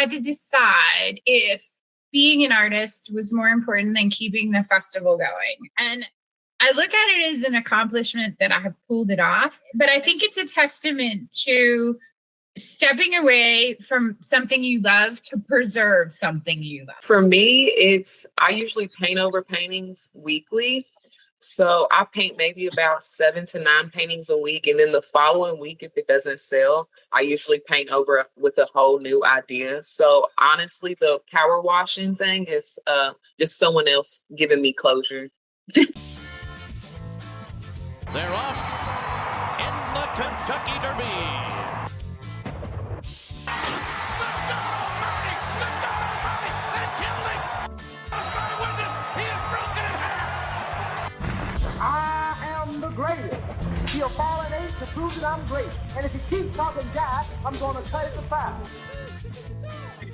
had to decide if being an artist was more important than keeping the festival going. And I look at it as an accomplishment that I have pulled it off, but I think it's a testament to stepping away from something you love to preserve something you love. For me, I usually paint over paintings weekly. So I paint maybe about 7 to 9 paintings a week. And then the following week, if it doesn't sell, I usually paint over with a whole new idea. So honestly, the power washing thing is just someone else giving me closure. They're off in the Kentucky Derby. Greatest. He'll fall an 8 to prove that I'm great. And if he keeps talking Jack, I'm going to cut it to 5.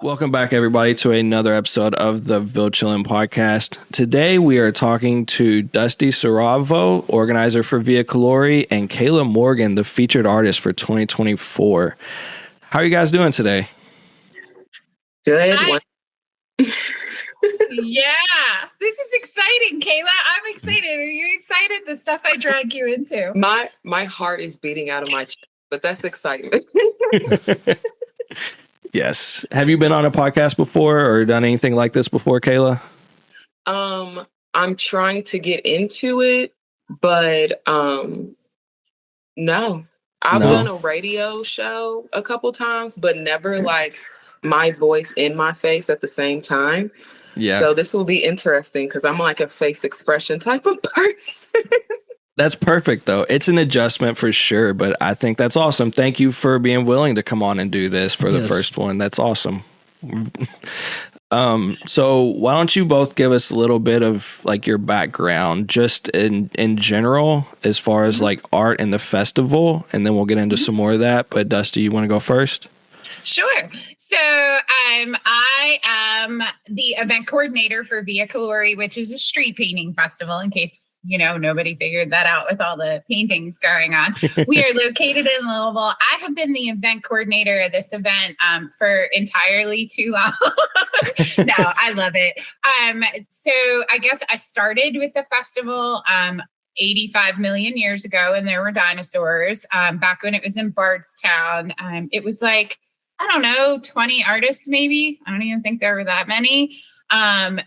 Welcome back, everybody, to another episode of the Ville Chillin podcast. Today, we are talking to Dusty Saravo, organizer for Via Colori, and Kayla Morgan, the featured artist for 2024. How are you guys doing today? Good. Yeah, this is exciting, Kayla. I'm excited. Are you excited? The stuff I drag you into. My heart is beating out of my chest, but that's excitement. Yes. Have you been on a podcast before or done anything like this before, Kayla? I'm trying to get into it, but no. I've done a radio show a couple times, but never like my voice in my face at the same time. Yeah. So this will be interesting because I'm like a face expression type of person. That's perfect, though. It's an adjustment for sure, but I think that's awesome. Thank you for being willing to come on and do this for the first one. That's awesome. So why don't you both give us a little bit of like your background just in general as far as like art and the festival, and then we'll get into some more of that. But Dusty, you want to go first? Sure. So I am the event coordinator for Via Colori, which is a street painting festival, in case, nobody figured that out with all the paintings going on. We are located in Louisville. I have been the event coordinator of this event for entirely too long. No, I love it. So I guess I started with the festival 85 million years ago, and there were dinosaurs. Back when it was in Bardstown, it was like, I don't know, 20 artists maybe. I don't even think there were that many. And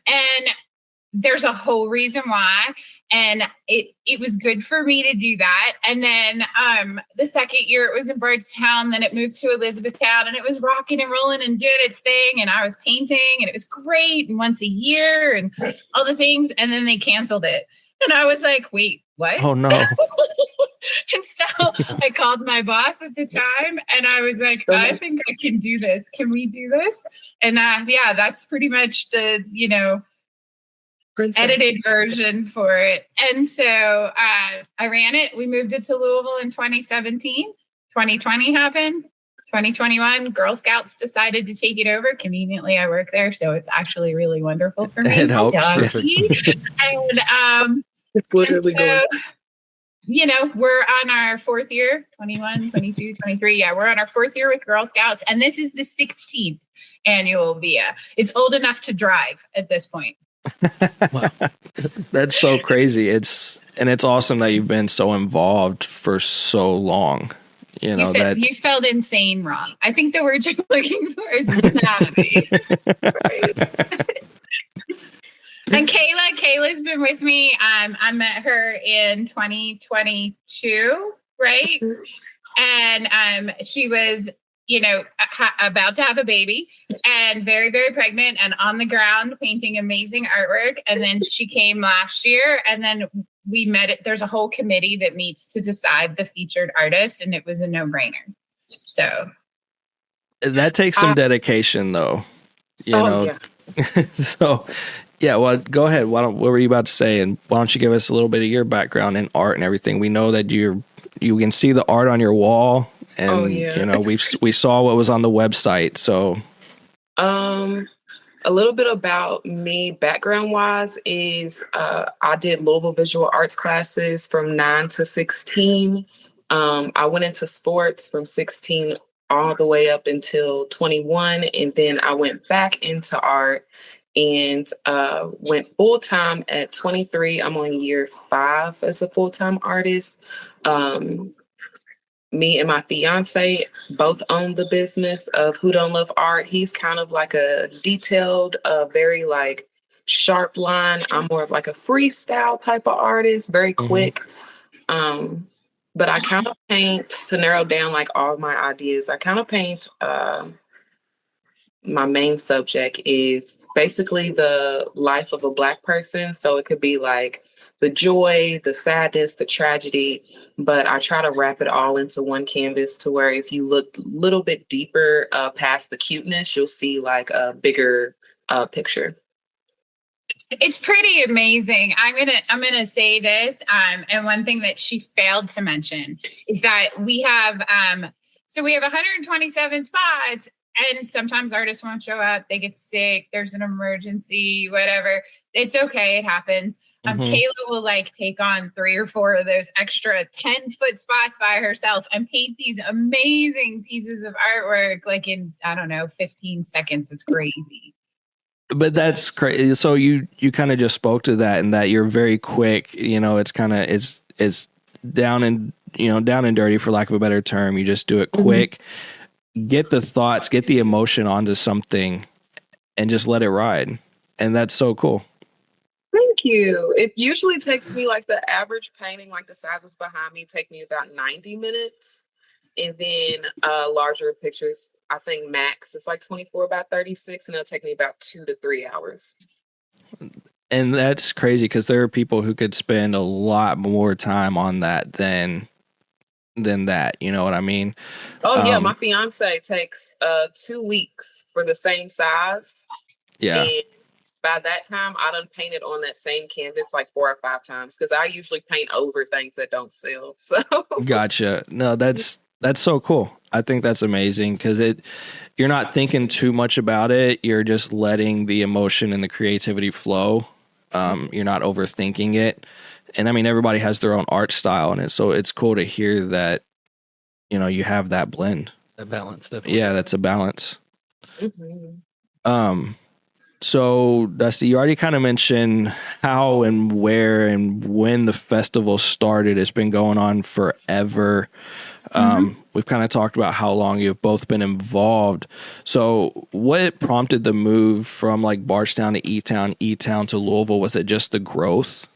there's a whole reason why. And it was good for me to do that. And then the second year it was in Bardstown, then it moved to Elizabethtown, and it was rocking and rolling and doing its thing. And I was painting, and it was great, and once a year and all the things. And then they canceled it. And I was like, wait, what? Oh, no. And so I called my boss at the time, and I was like, I think I can do this. Can we do this? And that's pretty much the, edited version for it. And so I ran it. We moved it to Louisville in 2017. 2020 happened. 2021, Girl Scouts decided to take it over. Conveniently, I work there, so it's actually really wonderful for me. It helps. And it's literally going. We're on our 4th year, 21, 22, 23. Yeah, we're on our 4th year with Girl Scouts, and this is the 16th annual VIA. It's old enough to drive at this point. Wow. That's so crazy. It's awesome that you've been so involved for so long. You spelled insane wrong. I think the word you're looking for is insanity. And Kayla's been with me. I met her in 2022, right? And she was, about to have a baby and very, very pregnant and on the ground painting amazing artwork. And then she came last year, and then we met. There's a whole committee that meets to decide the featured artist, and it was a no-brainer. So that takes some dedication, though. Yeah. So. Yeah, well, go ahead. What were you about to say? And why don't you give us a little bit of your background in art and everything? We know that you can see the art on your wall, and we saw what was on the website. So, a little bit about me, background wise, is I did Louisville visual arts classes from 9 to 16. I went into sports from 16 all the way up until 21. And then I went back into art and went full-time at 23. I'm on year 5 as a full-time artist. Me and my fiance both own the business of Who Don't Love Art. He's kind of like a detailed, very like sharp line. I'm more of like a freestyle type of artist, very quick. But I kind of paint, to narrow down like all my ideas, I kind of paint, my main subject is basically the life of a Black person. So it could be like the joy, the sadness, the tragedy, but I try to wrap it all into one canvas to where if you look a little bit deeper past the cuteness, you'll see like a bigger picture. It's pretty amazing. I'm gonna say this, and one thing that she failed to mention is that we have 127 spots, and sometimes artists won't show up. They get sick. There's an emergency, whatever. It's okay. It happens. Kayla will like take on 3 or 4 of those extra 10-foot spots by herself and paint these amazing pieces of artwork like in, I don't know, 15 seconds. It's crazy. But that's crazy. So you kind of just spoke to that, and that you're very quick. You know, it's kind of it's down and dirty, for lack of a better term. You just do it quick, get the thoughts, get the emotion onto something, and just let it ride. And that's so cool. Thank you. It usually takes me like the average painting, like the sizes behind me, take me about 90 minutes. And then larger pictures, I think max it's like 24 by 36, and it'll take me about 2 to 3 hours. And that's crazy because there are people who could spend a lot more time on that than that. You know what I mean? Oh yeah, my fiance takes 2 weeks for the same size. Yeah. And by that time, I done painted on that same canvas like 4 or 5 times because I usually paint over things that don't sell. So Gotcha. No, that's so cool. I think that's amazing because you're not thinking too much about it. You're just letting the emotion and the creativity flow. You're not overthinking it. And I mean, everybody has their own art style, and so it's cool to hear that, you have that blend. A balance, definitely. Yeah, that's a balance. So Dusty, you already kind of mentioned how and where and when the festival started. It's been going on forever. We've kind of talked about how long you've both been involved. So what prompted the move from like Bardstown to E-Town to Louisville? Was it just the growth?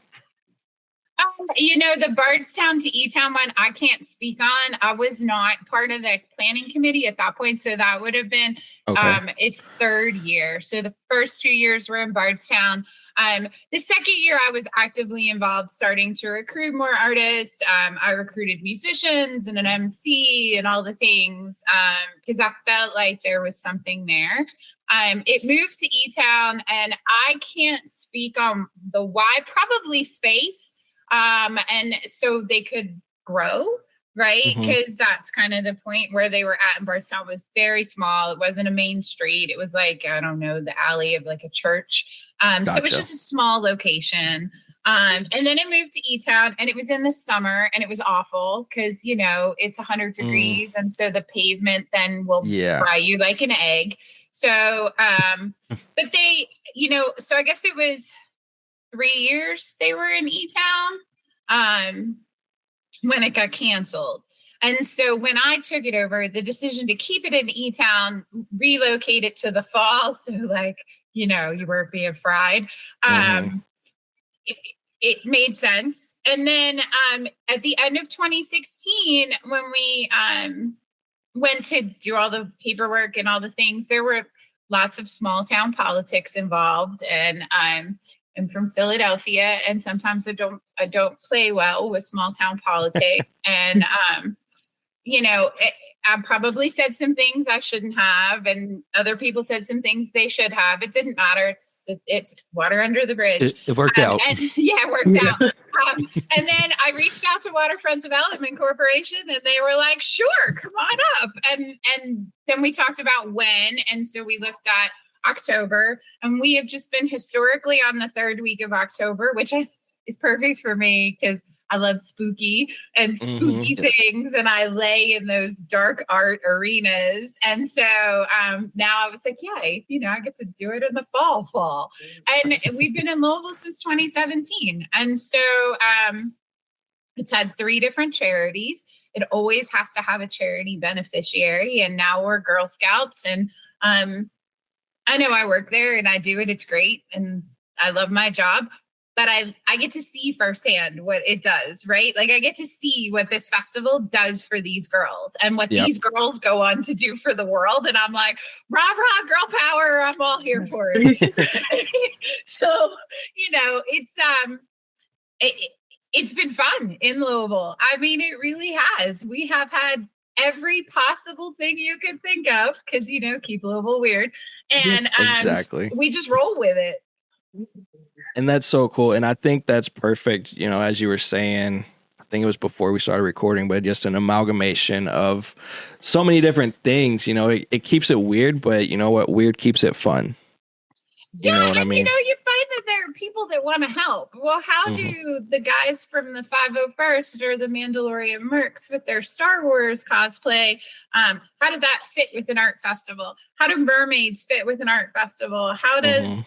The Bardstown to E-Town one, I can't speak on. I was not part of the planning committee at that point. So that would have been its 3rd year. So the first 2 years were in Bardstown. The second year I was actively involved, starting to recruit more artists. I recruited musicians and an MC and all the things because I felt like there was something there. It moved to E-Town, and I can't speak on the why, probably space. And so they could grow, right? Because that's kind of the point where they were at in Bardstown was very small. It wasn't a main street. It was like, I don't know, the alley of like a church. So it was just a small location. And then it moved to E-Town, and it was in the summer, and it was awful because, it's 100 degrees. And so the pavement then will fry you like an egg. So, but they, so I guess it was 3 years they were in E-Town when it got canceled. And so when I took it over, the decision to keep it in E-Town, relocate it to the fall, so like, you weren't being fried, it made sense. And then at the end of 2016, when we went to do all the paperwork and all the things, there were lots of small town politics involved. And I'm from Philadelphia, and sometimes I don't play well with small town politics. And I probably said some things I shouldn't have, and other people said some things they should have. It didn't matter. It's water under the bridge. It worked out. It worked out. And then I reached out to Waterfront Development Corporation, and they were like, "Sure, come on up." And then we talked about when, and so we looked at October, and we have just been historically on the 3rd week of October, which is perfect for me because I love spooky and spooky things, and I lay in those dark art arenas. And so now I was like, yay, I get to do it in the fall. And we've been in Louisville since 2017. And so it's had 3 different charities. It always has to have a charity beneficiary. And now we're Girl Scouts. And I know I work there and I do it. It's great. And I love my job. But I get to see firsthand what it does, right? Like I get to see what this festival does for these girls and what these girls go on to do for the world. And I'm like, rah, rah, girl power. I'm all here for it. So, it's been fun in Louisville. I mean, it really has. We have had every possible thing you could think of because, keep Louisville weird. And exactly. We just roll with it. And that's so cool. And I think that's perfect. As you were saying, I think it was before we started recording, but just an amalgamation of so many different things. It keeps it weird, but you know what? Weird keeps it fun. You know what I mean? You find that there are people that want to help. Well, how do the guys from the 501st or the Mandalorian Mercs with their Star Wars cosplay, how does that fit with an art festival? How do mermaids fit with an art festival? How does,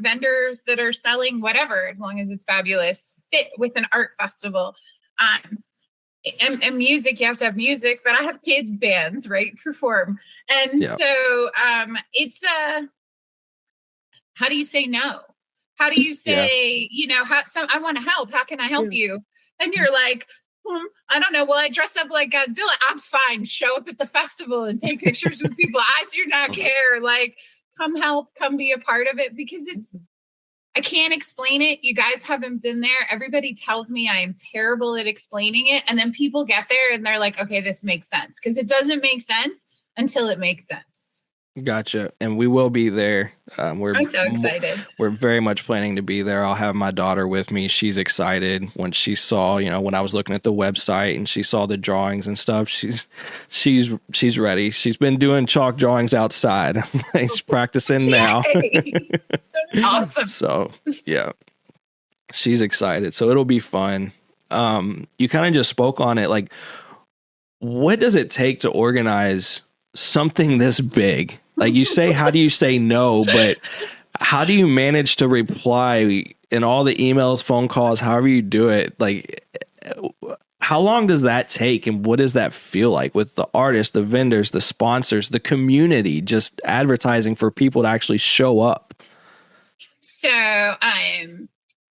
vendors that are selling whatever, as long as it's fabulous, fit with an art festival? And music, you have to have music, but I have kid bands, right, perform. And so it's how do you say no? How do you say, I want to help. How can I help you? And you're like, I don't know. Well, I dress up like Godzilla. I'm fine. Show up at the festival and take pictures with people. I do not care. Like, come help, come be a part of it because I can't explain it. You guys haven't been there. Everybody tells me I am terrible at explaining it. And then people get there and they're like, okay, this makes sense. Because it doesn't make sense until it makes sense. Gotcha. And we will be there. I'm so excited. We're very much planning to be there. I'll have my daughter with me. She's excited when she saw, when I was looking at the website and she saw the drawings and stuff. She's ready. She's been doing chalk drawings outside. She's practicing now. Awesome. So, yeah. She's excited. So it'll be fun. You kind of just spoke on it. Like, what does it take to organize something this big? Like you say, how do you say no? But how do you manage to reply in all the emails, phone calls, however you do it? Like, how long does that take? And what does that feel like with the artists, the vendors, the sponsors, the community, just advertising for people to actually show up? So I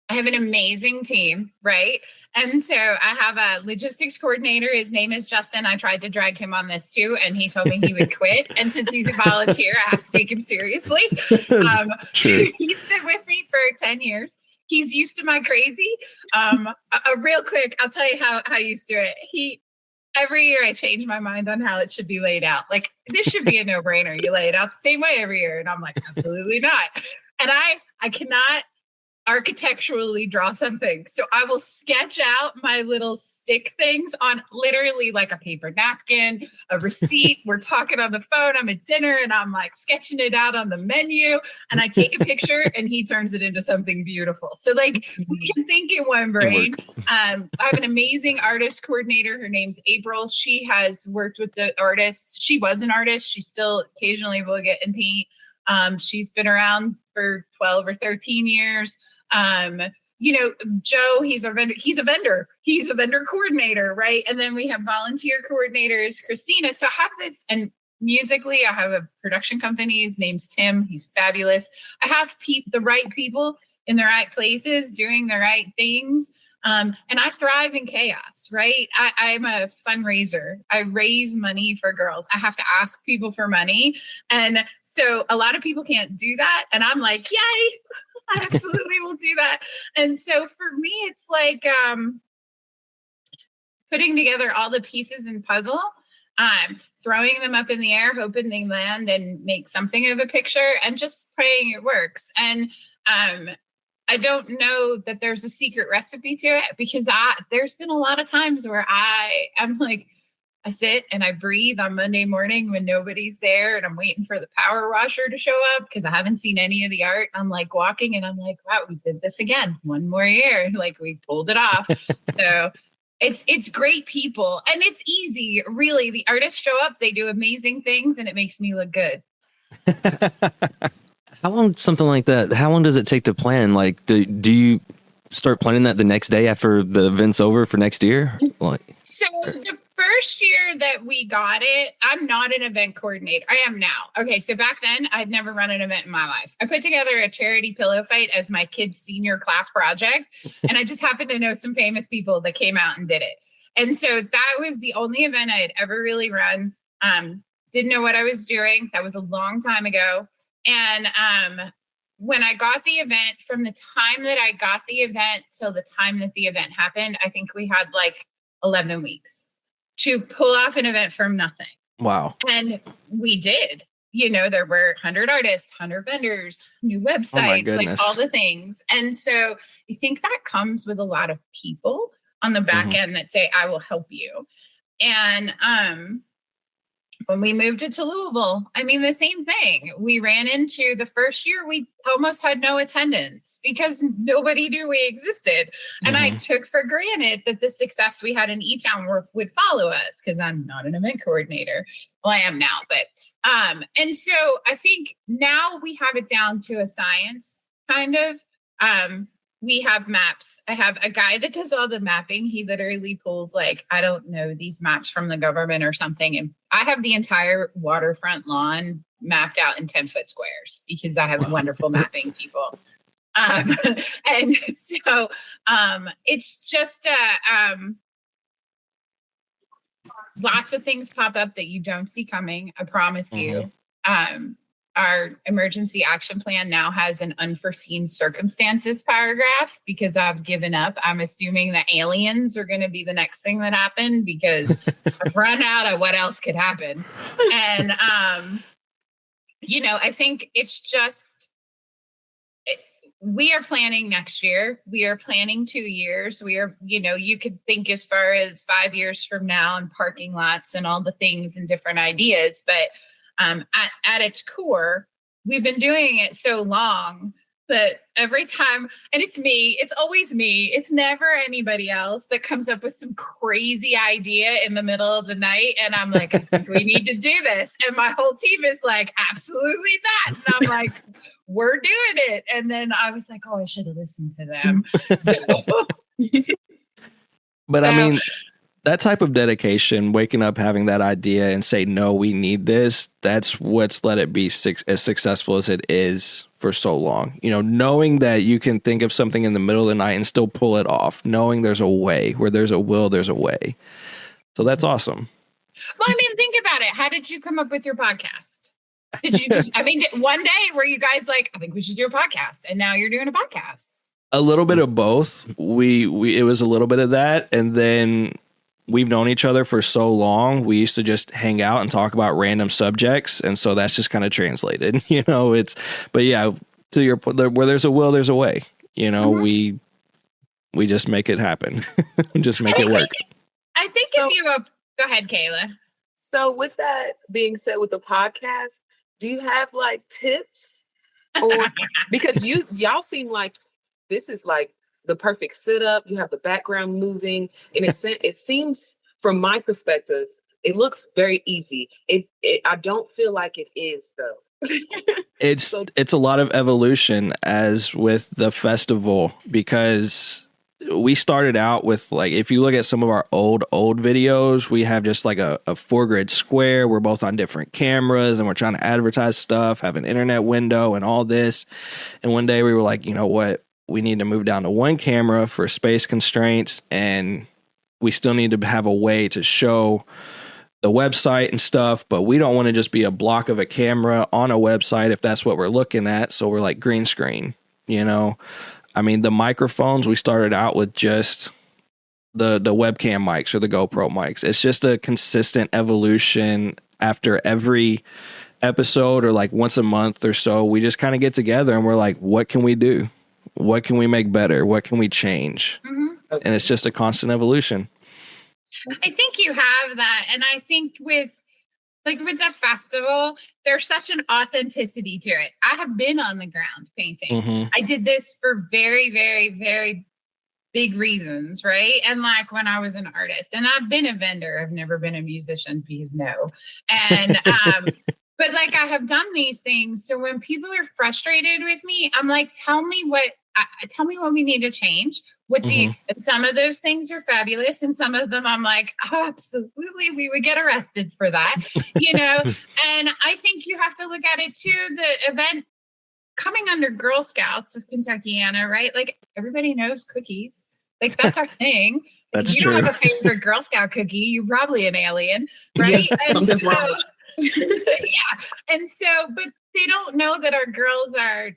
have an amazing team, right? And so I have a logistics coordinator. His name is Justin. I tried to drag him on this too, and he told me he would quit. And since he's a volunteer, I have to take him seriously. True. He's been with me for 10 years. He's used to my crazy. Real quick, I'll tell you how used to it. Every year I change my mind on how it should be laid out. Like, this should be a no-brainer. You lay it out the same way every year. And I'm like, absolutely not. And I cannot architecturally draw something. So I will sketch out my little stick things on literally like a paper napkin, a receipt. We're talking on the phone. I'm at dinner and I'm like sketching it out on the menu. And I take a picture and he turns it into something beautiful. So like we can think in one brain. I have an amazing artist coordinator. Her name's April. She has worked with the artists. She was an artist. She still occasionally will get in paint. She's been around for 12 or 13 years. Joe, he's a vendor coordinator, right? And then we have volunteer coordinators, Christina. So I have this, and musically, I have a production company. His name's Tim. He's fabulous. I have the right people in the right places doing the right things. And I thrive in chaos, right? I'm a fundraiser. I raise money for girls. I have to ask people for money. And so a lot of people can't do that. And I'm like, yay, I absolutely will do that. And so for me, it's like putting together all the pieces in puzzle, throwing them up in the air, hoping they land and make something of a picture, and just praying it works. And I don't know that there's a secret recipe to it, because there's been a lot of times where I'm like, I sit and I breathe on Monday morning when nobody's there and I'm waiting for the power washer to show up because I haven't seen any of the art. I'm like walking and I'm like, wow, we did this again. One more year. Like we pulled it off. So it's great people and it's easy. Really, the artists show up, they do amazing things and it makes me look good. How long, something like that, how long does it take to plan? Like, do you start planning that the next day after the event's over for next year? Like, so the first year that we got it, I'm not an event coordinator. I am now. Okay, so back then, I'd never run an event in my life. I put together a charity pillow fight as my kid's senior class project, and I just happened to know some famous people that came out and did it. And so that was the only event I had ever really run. Didn't know what I was doing. That was a long time ago. And when I got the event, from the time that I got the event till the time that the event happened, I think we had like 11 weeks to pull off an event from nothing. Wow. And we did. You know, there were 100 artists, 100 vendors, new websites, like all the things. And so I think that comes with a lot of people on the back end that say, I will help you. And when we moved it to Louisville, I mean, the same thing. We ran into the first year, we almost had no attendance because nobody knew we existed. And I took for granted that the success we had in E-Town would follow us because I'm not an event coordinator. Well, I am now, but, and so I think now we have it down to a science kind of. We have maps. I have a guy that does all the mapping. He literally pulls like, I don't know, these maps from the government or something. And I have the entire waterfront lawn mapped out in 10-foot squares because I have wonderful mapping people. And so it's just lots of things pop up that you don't see coming. I promise you. Our emergency action plan now has an unforeseen circumstances paragraph because I've given up. I'm assuming that aliens are going to be the next thing that happened because I've run out of what else could happen. And, you know, I think it's just, we are planning next year. We are planning 2 years. We are, you know, you could think as far as 5 years from now and parking lots and all the things and different ideas, but at its core, we've been doing it so long that every time, and it's me, it's always me, it's never anybody else that comes up with some crazy idea in the middle of the night. And I'm like, I think we need to do this. And my whole team is like, absolutely not. And I'm like, we're doing it. And then I was like, oh, I should have listened to them. But I mean, that type of dedication, waking up, having that idea and say, no, we need this. That's what's let it be as successful as it is for so long. You know, knowing that you can think of something in the middle of the night and still pull it off, knowing there's a way. Where there's a will, there's a way. So that's awesome. Well, I mean, think about it. How did you come up with your podcast? Did you just, I mean, one day were you guys like, I think we should do a podcast, and now you're doing a podcast? A little bit of both. It was a little bit of that. And then we've known each other for so long. We used to just hang out and talk about random subjects. And so that's just kind of translated, you know, but yeah, to your point, where there's a will, there's a way, you know, we just make it happen. Just make it work. I think go ahead, Kayla. So with that being said, with the podcast, do you have like tips or because y'all seem like this is like the perfect sit-up, you have the background moving, and it seems, from my perspective, it looks very easy. I don't feel like it is, though. It's a lot of evolution, as with the festival, because we started out with, like, if you look at some of our old videos, we have just like a 4-grid square. We're both on different cameras, and we're trying to advertise stuff, have an internet window, and all this. And one day we were like, you know what? We need to move down to one camera for space constraints, and we still need to have a way to show the website and stuff, but we don't want to just be a block of a camera on a website if that's what we're looking at. So we're like green screen, you know? I mean, the microphones, we started out with just the webcam mics or the GoPro mics. It's just a consistent evolution. After every episode or like once a month or so, we just kind of get together and we're like, what can we do? What can we make better? What can we change? And it's just a constant evolution. I think you have that. And I think with the festival, there's such an authenticity to it. I have been on the ground painting. Mm-hmm. I did this for very, very, very big reasons, right? And like when I was an artist, and I've been a vendor, I've never been a musician, please no. And but like I have done these things. So when people are frustrated with me, I'm like, tell me what we need to change. What do you, and some of those things are fabulous. And some of them I'm like, oh, absolutely, we would get arrested for that, And I think you have to look at it too. The event coming under Girl Scouts of Kentuckiana, right? Like everybody knows cookies. Like that's our thing. That's you true. don't have a favorite Girl Scout cookie, you're probably an alien, right? Yeah, and that's so, wrong. yeah. And so, but they don't know that our girls are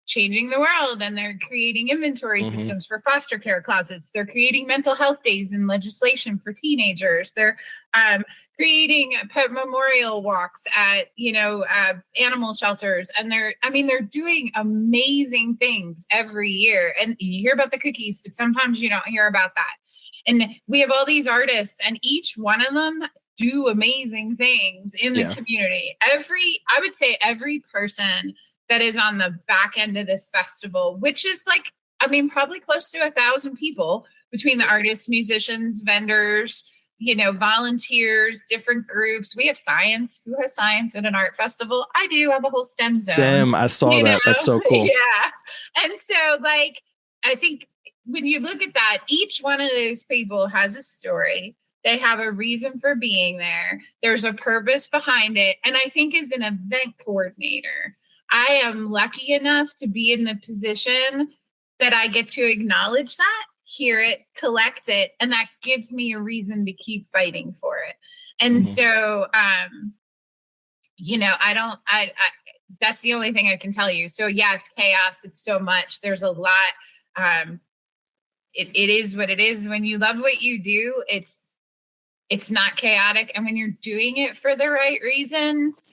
changing the world and they're creating inventory systems for foster care closets. They're creating mental health days and legislation for teenagers. They're creating pet memorial walks at, animal shelters. And they're doing amazing things every year. And you hear about the cookies, but sometimes you don't hear about that. And we have all these artists and each one of them do amazing things in the community. I would say every person that is on the back end of this festival, which is probably close to 1,000 people between the artists, musicians, vendors, volunteers, different groups. We have science. Who has science at an art festival? I do have a whole STEM zone. STEM, I saw that. That's so cool. Yeah. And so I think when you look at that, each one of those people has a story. They have a reason for being there. There's a purpose behind it. And I think as an event coordinator, I am lucky enough to be in the position that I get to acknowledge that, hear it, collect it, and that gives me a reason to keep fighting for it. And so, that's the only thing I can tell you. So yeah, it's chaos. It's so much. There's a lot. It is what it is. When you love what you do, it's not chaotic. And when you're doing it for the right reasons,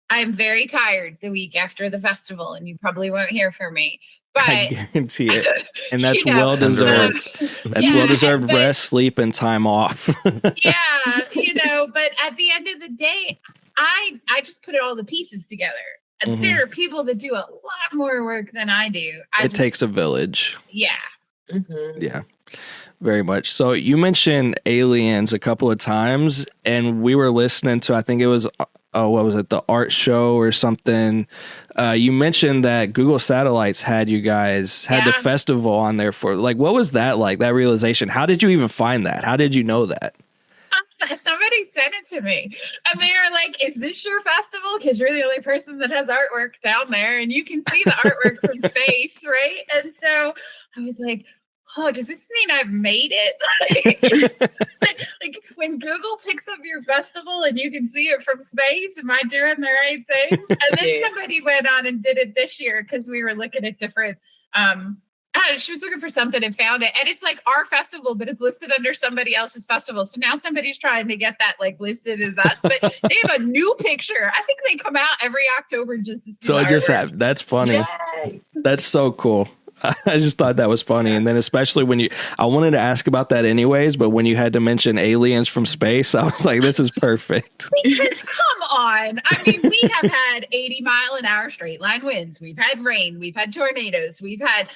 I'm very tired the week after the festival, and you probably won't hear from me. But I guarantee it. And that's well deserved. That's well deserved rest, sleep, and time off. Yeah, but at the end of the day, I just put all the pieces together. And there are people that do a lot more work than I do. It takes a village. Yeah. Yeah. Very much. So you mentioned aliens a couple of times, and we were listening to, I think it was, what was it, the art show or something. You mentioned that Google Satellites had the festival on there for, what was that like, that realization? How did you even find that? How did you know that? Somebody sent it to me and they were like, is this your festival? Because you're the only person that has artwork down there and you can see the artwork from space, right? And so I was like, oh, does this mean I've made it? like when Google picks up your festival and you can see it from space, am I doing the right things? And then somebody went on and did it this year because we were looking at different, she was looking for something and found it. And it's like our festival, but it's listed under somebody else's festival. So now somebody's trying to get that listed as us. But they have a new picture. I think they come out every October just to see. So I just have, that's funny. Yay. That's so cool. I just thought that was funny. And then especially I wanted to ask about that anyways, but when you had to mention aliens from space, I was like, this is perfect. Because come on. I mean, we have had 80-mile-an-hour straight line winds. We've had rain. We've had tornadoes. We've had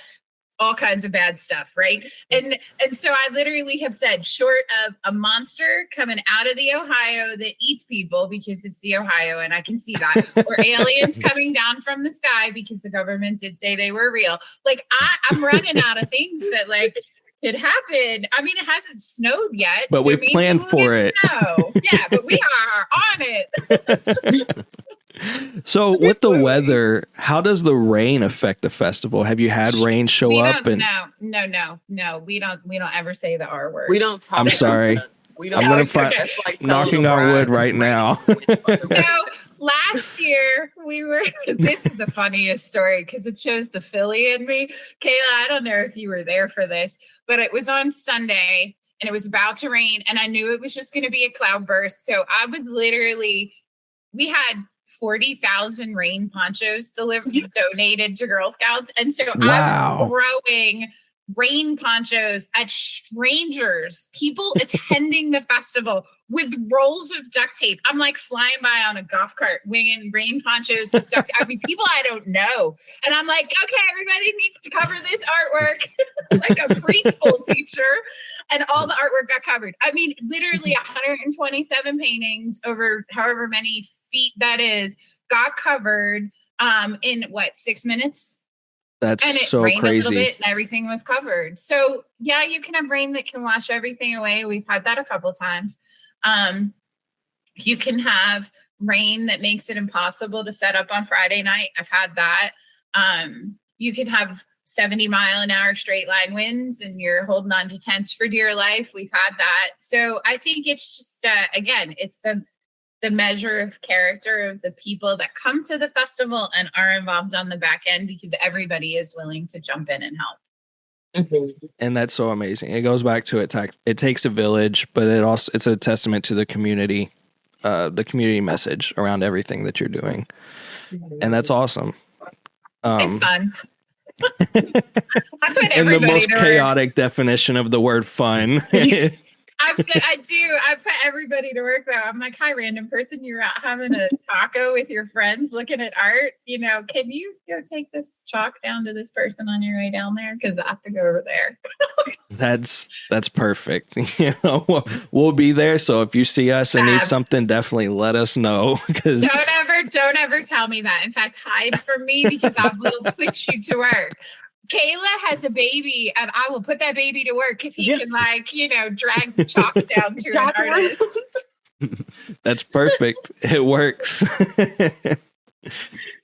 all kinds of bad stuff, right? And so I literally have said, short of a monster coming out of the Ohio that eats people because it's the Ohio and I can see that, or aliens coming down from the sky because the government did say they were real. I'm running out of things that could happen. I mean, it hasn't snowed yet, but we planned for it. Snow. Yeah, but we are on it. So with the weather, how does the rain affect the festival? Have you had rain show up? No. We don't ever say the R word. We don't talk. I'm sorry. We don't. I'm going to find knocking on wood right now. So last year this is the funniest story because it shows the Philly in me. Kayla, I don't know if you were there for this, but it was on Sunday and it was about to rain and I knew it was just going to be a cloud burst. So I was we had 40,000 rain ponchos donated to Girl Scouts. And so I was throwing rain ponchos at strangers, people attending the festival with rolls of duct tape. I'm like flying by on a golf cart, winging rain ponchos. I mean, people I don't know. And I'm like, okay, everybody needs to cover this artwork like a preschool teacher. And all the artwork got covered. I mean, literally 127 paintings over however many feet that is got covered in what, 6 minutes? That's and it so rained crazy. a little bit and everything was covered. So yeah, you can have rain that can wash everything away. We've had that a couple times. You can have rain that makes it impossible to set up on Friday night. I've had that. You can have 70-mile-an-hour straight line winds and you're holding on to tents for dear life. We've had that. So I think it's just, again, it's the measure of character of the people that come to the festival and are involved on the back end, because everybody is willing to jump in and help. Mm-hmm. And that's so amazing. It goes back to it takes a village, but it's a testament to the community message around everything that you're doing. And that's awesome. It's fun. I put in the most to chaotic definition of the word fun. I put everybody to work though. I'm like, hi, random person, you're out having a taco with your friends looking at art. You know, can you go take this chalk down to this person on your way down there? Because I have to go over there. That's perfect. You know, we'll be there. So if you see us and need something, definitely let us know. Because don't ever tell me that. In fact, hide from me because I will put you to work. Kayla has a baby, and I will put that baby to work if he can, drag the chalk down to an artist. That's perfect. It works.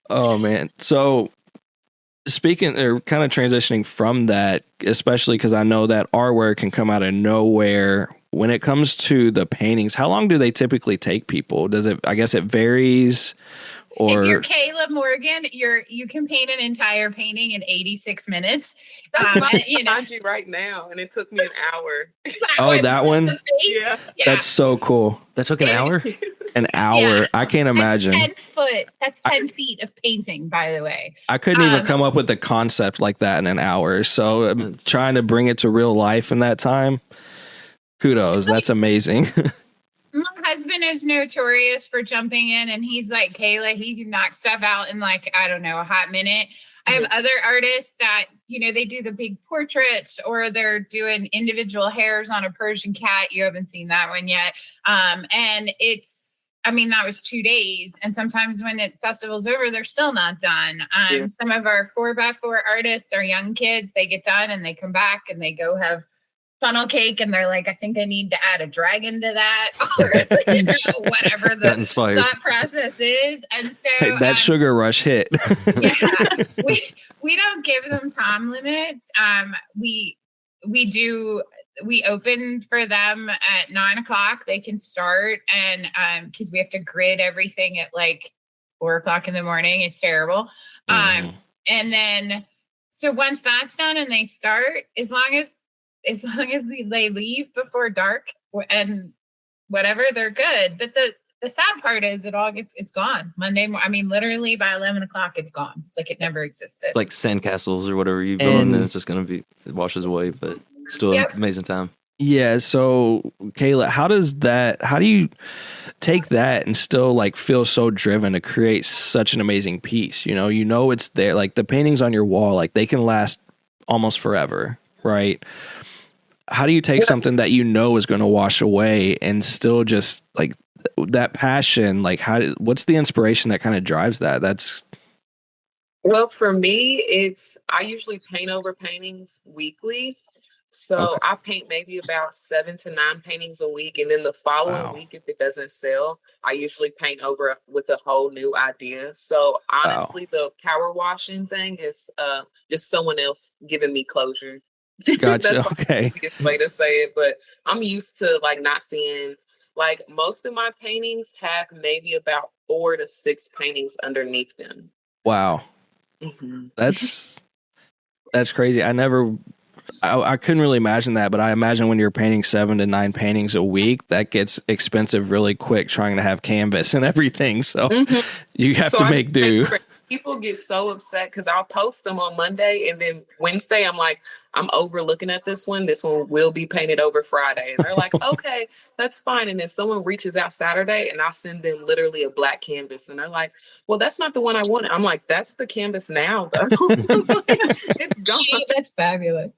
Oh, man. So speaking or kind of transitioning from that, especially because I know that artwork can come out of nowhere. When it comes to the paintings, how long do they typically take people? I guess it varies. Or, if you're Kayla Morgan, you can paint an entire painting in 86 minutes. That's behind you right now, and it took me an hour. Oh, that one? Yeah. That's so cool. That took an hour? An hour. Yeah. I can't imagine. That's 10 feet of painting, by the way. I couldn't even come up with a concept like that in an hour. So I'm trying to bring it to real life in that time. Kudos. That's amazing. My husband is notorious for jumping in, and he's like, Kayla, he can knock stuff out in a hot minute. I have other artists that, they do the big portraits, or they're doing individual hairs on a Persian cat. You haven't seen that one yet. And that was 2 days. And sometimes when the festival's over, they're still not done. Some of our 4x4 artists are young kids. They get done and they come back and they go have funnel cake, and they're like, I think I need to add a dragon to that, or whatever the thought process is. And so that sugar rush hit. Yeah, we don't give them time limits. We open for them at 9:00. They can start, and because we have to grid everything at 4:00 in the morning. It's terrible. And then so once that's done and they start, as long as they leave before dark and whatever, they're good. But the sad part is it's gone Monday. Literally by 11:00, it's gone. It's like it never existed. It's like sandcastles or whatever you build, and then it's just going to be, it washes away, but still an amazing time. Yeah. So Kayla, how do you take that and still feel so driven to create such an amazing piece? It's there, the paintings on your wall, they can last almost forever. Right. How do you take something that is going to wash away and still just that passion? What's the inspiration that kind of drives that? Well, for me, I usually paint over paintings weekly. So I paint maybe about 7 to 9 paintings a week. And then the following week, if it doesn't sell, I usually paint over with a whole new idea. So honestly, the power washing thing is just someone else giving me closure. Gotcha. That's Okay. the easiest way to say it, but I'm used to not seeing most of my paintings have maybe about 4 to 6 paintings underneath them. Wow. Mm-hmm. That's crazy. I couldn't really imagine that, but I imagine when you're painting 7 to 9 paintings a week, that gets expensive really quick trying to have canvas and everything. So you have to make do. People get so upset because I'll post them on Monday, and then Wednesday I'm like, I'm overlooking at this one. This one will be painted over Friday. And they're like, okay, that's fine. And then someone reaches out Saturday and I'll send them literally a black canvas. And they're like, well, that's not the one I wanted. I'm like, that's the canvas now, though. It's gone. That's fabulous.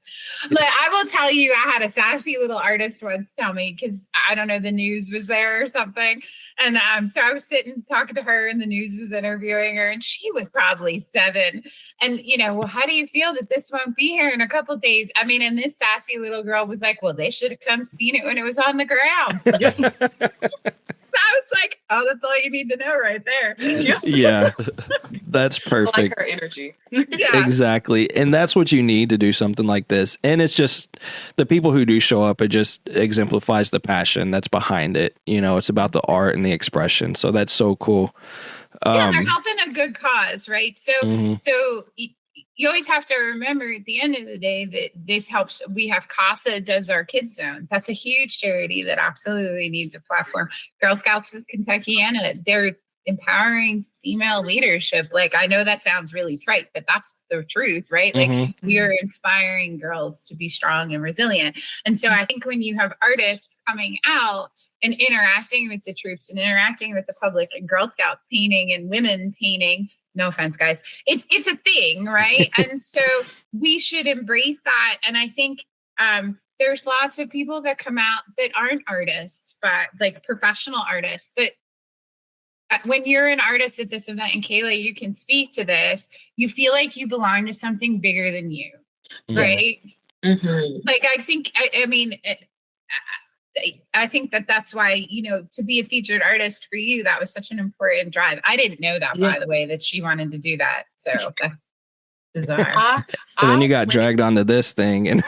Look, I will tell you, I had a sassy little artist once tell me, because I don't know, the news was there or something. And so I was sitting talking to her and the news was interviewing her and she was probably 7. And, well, how do you feel that this won't be here in a couple days? I mean, and this sassy little girl was like, well, they should have come seen it when it was on the ground. I was like, oh, that's all you need to know right there. Yeah, that's perfect. I like her energy. Yeah. Exactly. And that's what you need to do something like this. And it's just the people who do show up, it just exemplifies the passion that's behind it. It's about the art and the expression. So that's so cool. Yeah, they're helping a good cause, right? So, so you always have to remember at the end of the day that this helps. We have CASA does our kids zone. That's a huge charity that absolutely needs a platform. Girl Scouts of Kentuckiana, they're empowering female leadership. Like, I know that sounds really trite, but that's the truth, right? Like, we are inspiring girls to be strong and resilient. And so I think when you have artists coming out and interacting with the troops and interacting with the public, and Girl Scouts painting and women painting, no offense, guys, it's a thing, right? And so we should embrace that. And I think there's lots of people that come out that aren't artists, but like professional artists, that when you're an artist at this event, and Kayla, you can speak to this, you feel like you belong to something bigger than you, right? Like, I think, I mean, I think that's why, to be a featured artist for you, that was such an important drive. I didn't know that, by the way, that she wanted to do that. So that's bizarre. And then you got dragged onto this thing, and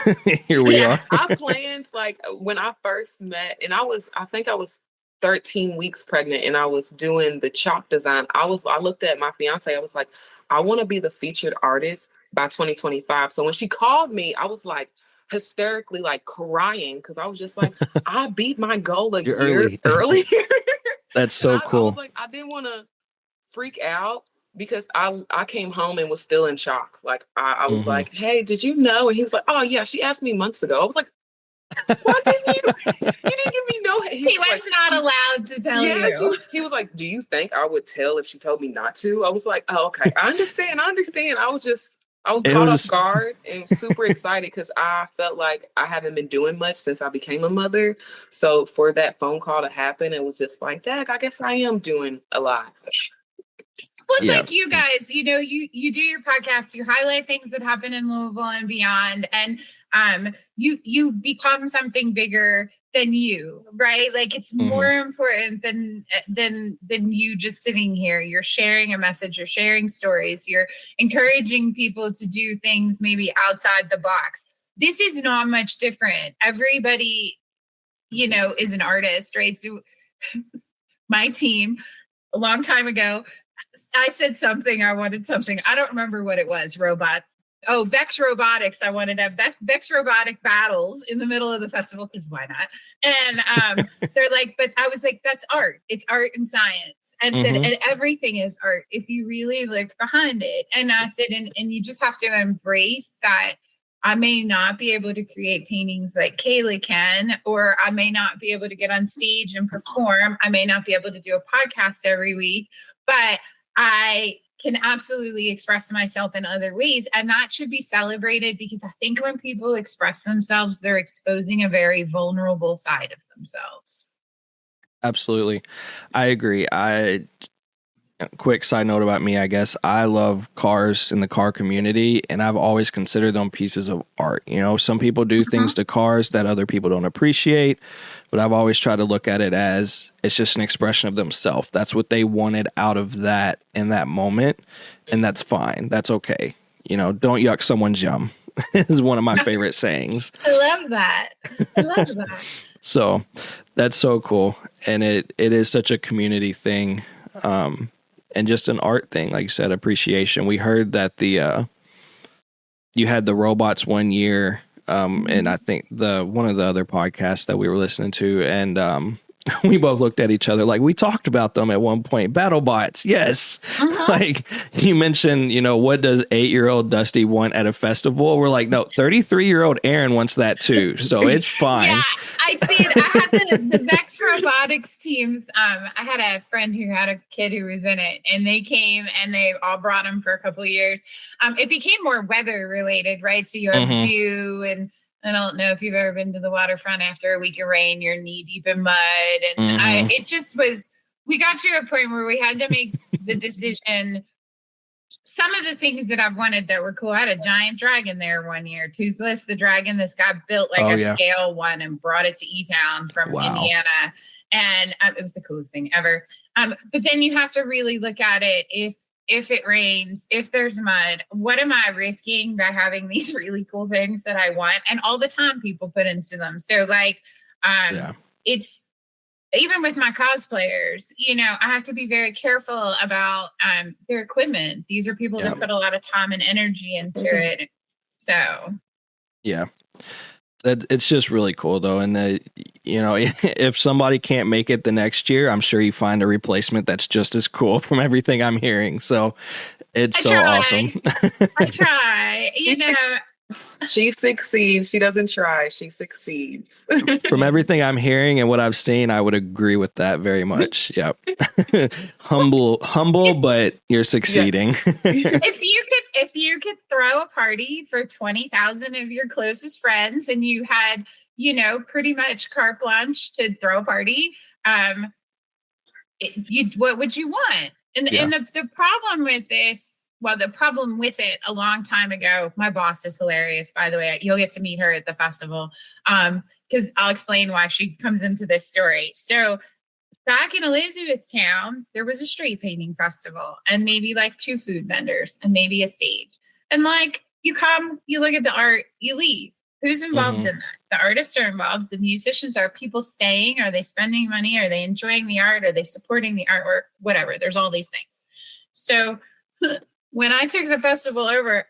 here we are. I planned, like, when I first met, and I think I was 13 weeks pregnant, and I was doing the chalk design. I looked at my fiance. I was like, I want to be the featured artist by 2025. So when she called me, I was like, hysterically, like, crying, because I was just like, I beat my goal a year early. That's so cool. I was like, I didn't want to freak out, because I came home and was still in shock. Like, I was like, hey, did you know? And he was like, oh yeah, she asked me months ago. I was like, why didn't you didn't give me no? He was like, not allowed to tell you. He was like, do you think I would tell if she told me not to? I was like, oh, okay, I understand. I was caught off guard and super excited, because I felt like I haven't been doing much since I became a mother. So for that phone call to happen, it was just like, Dag, I guess I am doing a lot. Well, it's like you guys, you do your podcast, you highlight things that happen in Louisville and beyond, and you become something bigger than you, right? Like, it's more important than you just sitting here. You're sharing a message, you're sharing stories, you're encouraging people to do things maybe outside the box. This is not much different. Everybody, is an artist, right? So my team, a long time ago, I said something, I wanted something. I don't remember what it was. Vex Robotics. I wanted to have Vex Robotic battles in the middle of the festival, because why not? And they're like, but I was like, that's art. It's art and science. And said, and everything is art if you really look behind it. And I said, and you just have to embrace that. I may not be able to create paintings like Kayla can, or I may not be able to get on stage and perform. I may not be able to do a podcast every week, but I can absolutely express myself in other ways. And that should be celebrated, because I think when people express themselves, they're exposing a very vulnerable side of themselves. Absolutely. I agree. Quick side note about me, I guess. I love cars in the car community, and I've always considered them pieces of art. Some people do things to cars that other people don't appreciate, but I've always tried to look at it as it's just an expression of themselves. That's what they wanted out of that in that moment, and that's fine. That's okay. Don't yuck someone's yum is one of my favorite sayings. I love that. So that's so cool, and it is such a community thing. And just an art thing, like you said, appreciation. We heard that you had the robots one year, and I think one of the other podcasts that we were listening to, and we both looked at each other like we talked about them at one point. Battle bots, yes. Like you mentioned, what does 8-year-old Dusty want at a festival? We're like, no, 33-year-old Aaron wants that too, so it's fine. Yeah, I did. I had the Vex Robotics teams. I had a friend who had a kid who was in it, and they came and they all brought him for a couple of years. It became more weather related, right? So you have dew, and I don't know if you've ever been to the waterfront after a week of rain, you're knee deep in mud. And it just was, we got to a point where we had to make the decision. Some of the things that I've wanted that were cool. I had a giant dragon there one year, Toothless the dragon. This guy built like a scale one and brought it to E-Town from Indiana. And it was the coolest thing ever. But then you have to really look at it. If it rains, if there's mud, what am I risking by having these really cool things that I want? And all the time people put into them. So like, it's even with my cosplayers, I have to be very careful about their equipment. These are people that put a lot of time and energy into it. So, yeah. It's just really cool though. And if somebody can't make it the next year, I'm sure you find a replacement that's just as cool from everything I'm hearing. So it's so awesome. I try, She succeeds. She doesn't try. She succeeds. From everything I'm hearing and what I've seen, I would agree with that very much. Yep. humble, but you're succeeding. If you could throw a party for 20,000 of your closest friends and you had, pretty much carte blanche to throw a party, what would you want? And the problem with this, the problem with it a long time ago, my boss is hilarious, by the way. You'll get to meet her at the festival because I'll explain why she comes into this story. So back in Elizabethtown, there was a street painting festival and maybe like 2 food vendors and maybe a stage. And like you come, you look at the art, you leave. Who's involved in that? The artists are involved. The musicians are people staying. Are they spending money? Are they enjoying the art? Are they supporting the artwork? Whatever. There's all these things. So when I took the festival over,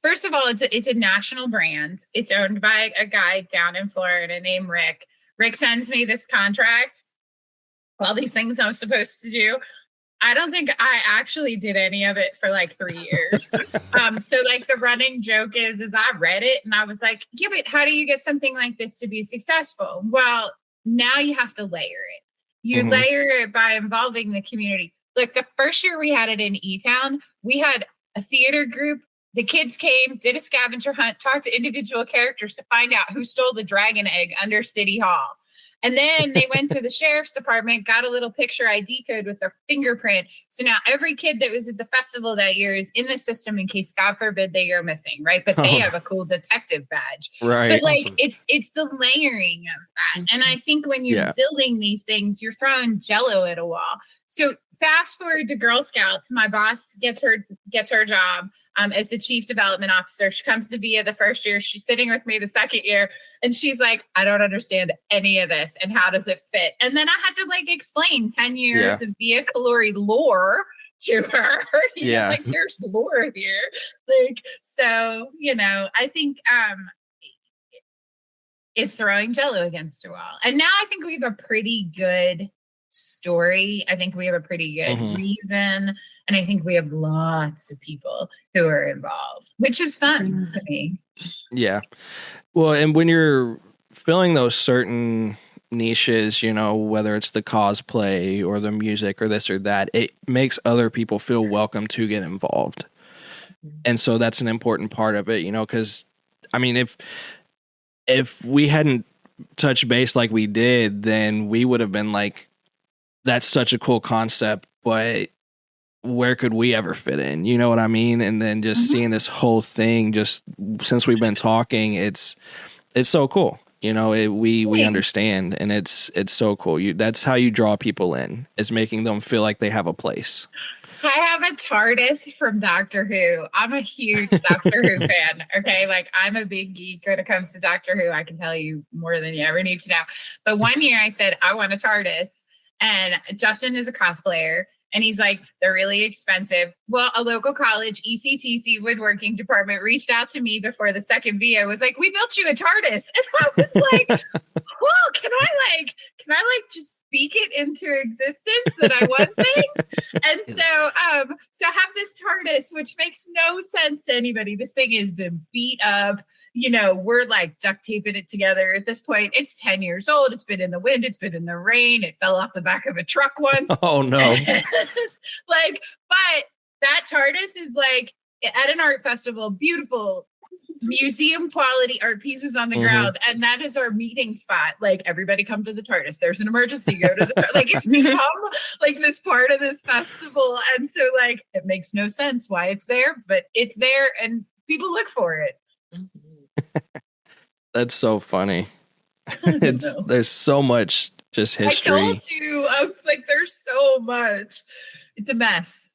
first of all, it's a national brand. It's owned by a guy down in Florida named Rick. Rick sends me this contract, all these things I'm supposed to do. I don't think I actually did any of it for like 3 years. So like the running joke is I read it and I was like, yeah, but how do you get something like this to be successful? Well, now you have to layer it. You layer it by involving the community. Like the first year we had it in E-Town, we had a theater group. The kids came, did a scavenger hunt, talked to individual characters to find out who stole the dragon egg under City Hall. And then they went to the sheriff's department, got a little picture ID code with their fingerprint. So now every kid that was at the festival that year is in the system in case, God forbid, they are missing, right? But they have a cool detective badge. Right. But like, it's the layering of that. And I think when you're building these things, you're throwing Jello at a wall. So fast forward to Girl Scouts, my boss gets her job as the chief development officer. She comes to VIA the first year. She's sitting with me the second year. And she's like, I don't understand any of this. And how does it fit? And then I had to like explain 10 years of VIA Colori lore to her. Like there's lore here. Like, so, I think it's throwing Jello against a wall. And now I think we have a pretty good story. I think we have a pretty good reason. And I think we have lots of people who are involved, which is fun to me. Yeah. Well, and when you're filling those certain niches, whether it's the cosplay or the music or this or that, it makes other people feel welcome to get involved. And so that's an important part of it, because I mean, if we hadn't touched base like we did, then we would have been like, that's such a cool concept, but where could we ever fit in? You know what I mean? And then just seeing this whole thing, just since we've been talking, it's so cool. We understand, and it's so cool. That's how you draw people in, is making them feel like they have a place. I have a TARDIS from Doctor Who. I'm a huge Doctor Who fan. Okay. Like I'm a big geek when it comes to Doctor Who. I can tell you more than you ever need to know. But one year I said, I want a TARDIS. And Justin is a cosplayer. And he's like, they're really expensive. Well, a local college, ECTC woodworking department reached out to me before the second VIA, was like, we built you a TARDIS. And I was like, cool. Can I just speak it into existence that I want things? And Yes. so have this TARDIS, which makes no sense to anybody. This thing has been beat up. We're like duct taping it together at this point. It's 10 years old. It's been in the wind. It's been in the rain. It fell off the back of a truck once. Oh no. But that TARDIS is like at an art festival, beautiful museum quality art pieces on the ground, and that is our meeting spot. Like, everybody come to the TARDIS. There's an emergency, go to the like, it's become like this part of this festival. And so like it makes no sense why it's there, but it's there and people look for it. That's so funny. There's so much just history. I told you, I was like, there's so much. It's a mess.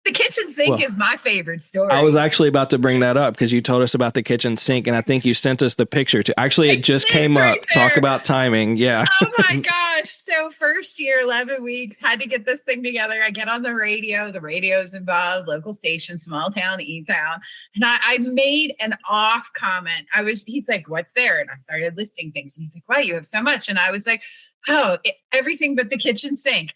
The kitchen sink is my favorite story. I was actually about to bring that up because you told us about the kitchen sink, and I think you sent us the picture too. Actually, it just came up. Talk about timing. Yeah. Oh my gosh. So first year, 11 weeks, had to get this thing together. I get on the radio. The radio's involved, local station, small town, E-town. And I made an off comment. He's like, what's there? And I started listing things. And he's like, wow, you have so much. And I was like, everything but the kitchen sink.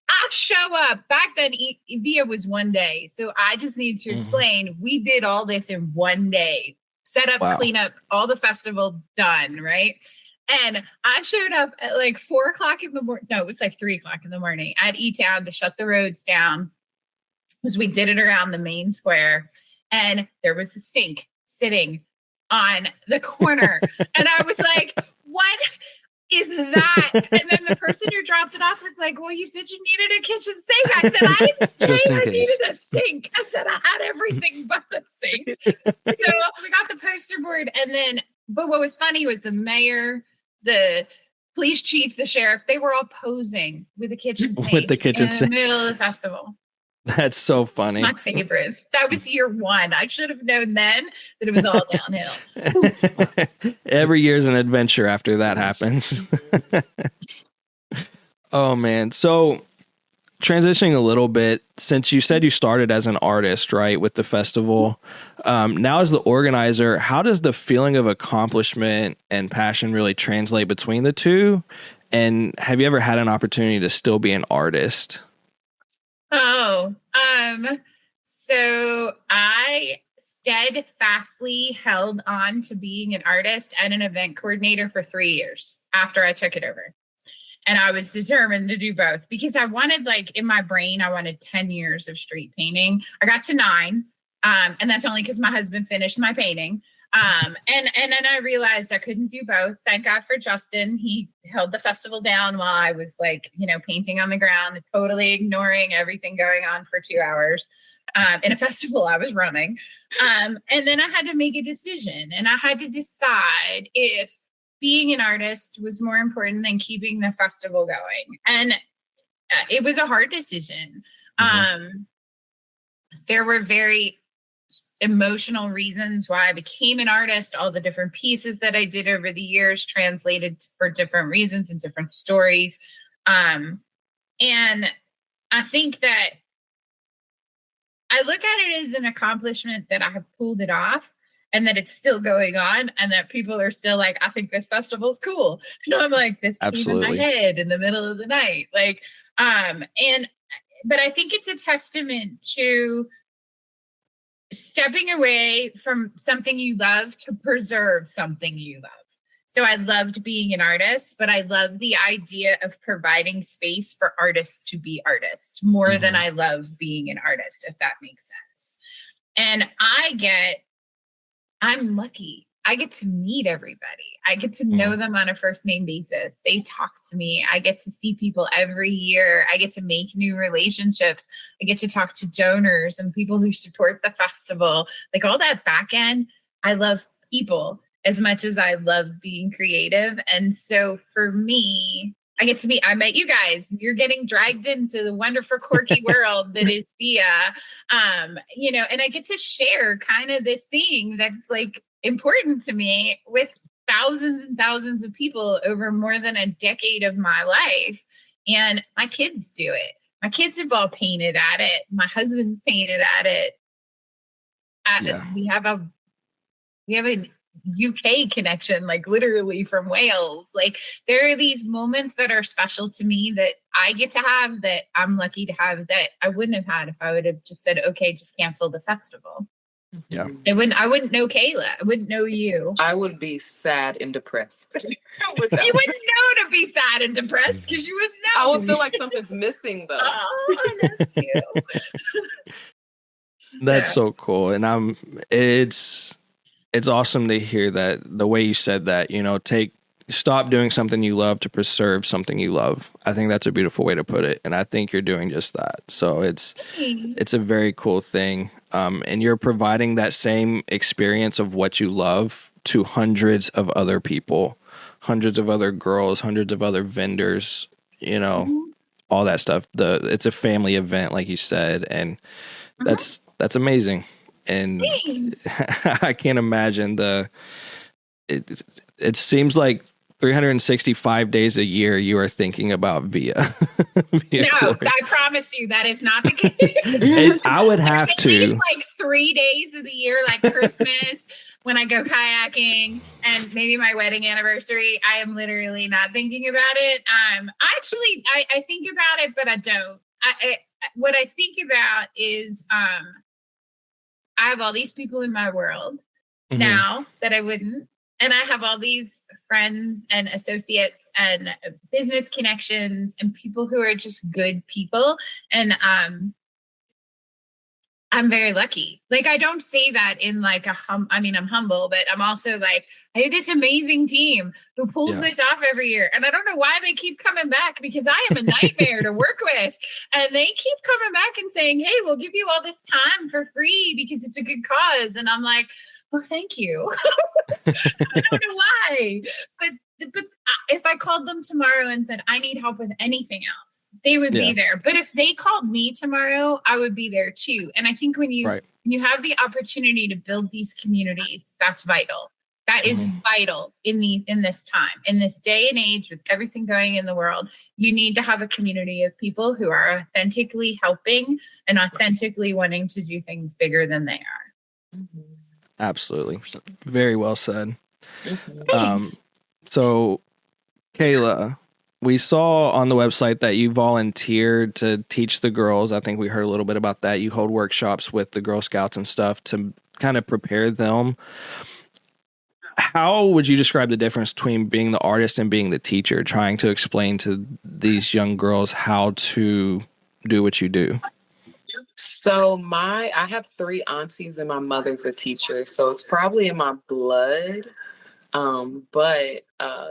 I show up. Back then, VIA was one day. So I just need to explain, we did all this in one day. Set up, clean up, all the festival done, right? And I showed up at like 4 o'clock in the morning. No, it was like 3 o'clock in the morning at E-Town to shut the roads down because we did it around the main square. And there was a sink sitting on the corner. And I was like, what is that? And then the person who dropped it off was like, well, you said you needed a kitchen sink. I said, I didn't say I needed a sink. I said I had everything but the sink. So we got the poster board. But what was funny was the mayor, the police chief, the sheriff, they were all posing with the kitchen sink with the kitchen in the middle of the festival. That's so funny. My favorites. That was year one. I should have known then that it was all downhill. Every year's an adventure after that happens. Oh man. So transitioning a little bit, since you said you started as an artist, right, with the festival, now as the organizer, how does the feeling of accomplishment and passion really translate between the two? And have you ever had an opportunity to still be an artist? So I steadfastly held on to being an artist and an event coordinator for 3 years after I took it over. And I was determined to do both because I wanted, like, in my brain, I wanted 10 years of street painting. I got to 9. And that's only because my husband finished my painting. And then I realized I couldn't do both. Thank God for Justin. He held the festival down while I was painting on the ground, totally ignoring everything going on for 2 hours in a festival I was running. And then I had to make a decision, and I had to decide if being an artist was more important than keeping the festival going. And it was a hard decision. There were very emotional reasons why I became an artist. All the different pieces that I did over the years translated for different reasons and different stories. And I think that I look at it as an accomplishment that I have pulled it off and that it's still going on and that people are still like, I think this festival's cool. And I'm like, this came in my head in the middle of the night. But I think it's a testament to stepping away from something you love to preserve something you love. So I loved being an artist, but I love the idea of providing space for artists to be artists more than I love being an artist, if that makes sense. And I'm lucky. I get to meet everybody. I get to know them on a first name basis. They talk to me. I get to see people every year. I get to make new relationships. I get to talk to donors and people who support the festival. Like all that back end, I love people as much as I love being creative. And so for me, I met you guys. You're getting dragged into the wonderful, quirky world that is VIA, and I get to share kind of this thing that's like important to me with thousands and thousands of people over more than a decade of my life. And my kids do it. My kids have all painted at it. My husband's painted at it. We have an UK connection, like literally from Wales. Like there are these moments that are special to me that I get to have, that I'm lucky to have, that I wouldn't have had if I would have just said, okay, just cancel the festival. Yeah. I wouldn't know Kayla. I wouldn't know you. I would be sad and depressed. You wouldn't know to be sad and depressed because you wouldn't know. I would feel like something's missing though. Oh, I love you. That's so cool. And it's awesome to hear that, the way you said that, stop doing something you love to preserve something you love. I think that's a beautiful way to put it. And I think you're doing just that. So it's a very cool thing. And you're providing that same experience of what you love to hundreds of other people, hundreds of other girls, hundreds of other vendors, all that stuff. It's a family event, like you said. And that's amazing. And I can't imagine it seems like 365 days a year you are thinking about Via. No, Colori. I promise you that is not the case. I would have There's at to. least like 3 days of the year, like Christmas, when I go kayaking, and maybe my wedding anniversary. I am literally not thinking about it. I think about it, but I don't. What I think about is I have all these people in my world now that I wouldn't. And I have all these friends and associates and business connections and people who are just good people. And I'm very lucky. Like, I don't say that in like I'm humble, but I'm also like, I have this amazing team who pulls this off every year. And I don't know why they keep coming back, because I am a nightmare to work with. And they keep coming back and saying, hey, we'll give you all this time for free because it's a good cause. And I'm like, well, thank you. I don't know why, but if I called them tomorrow and said, I need help with anything else, they would be there. But if they called me tomorrow, I would be there too. And I think when you have the opportunity to build these communities, that's vital. That is vital in this time, in this day and age, with everything going in the world. You need to have a community of people who are authentically helping and authentically wanting to do things bigger than they are. Absolutely. Very well said. So, Kayla, we saw on the website that you volunteered to teach the girls. I think we heard a little bit about that. You hold workshops with the Girl Scouts and stuff to kind of prepare them. How would you describe the difference between being the artist and being the teacher, trying to explain to these young girls how to do what you do? So I have 3 aunties and my mother's a teacher, so it's probably in my blood. But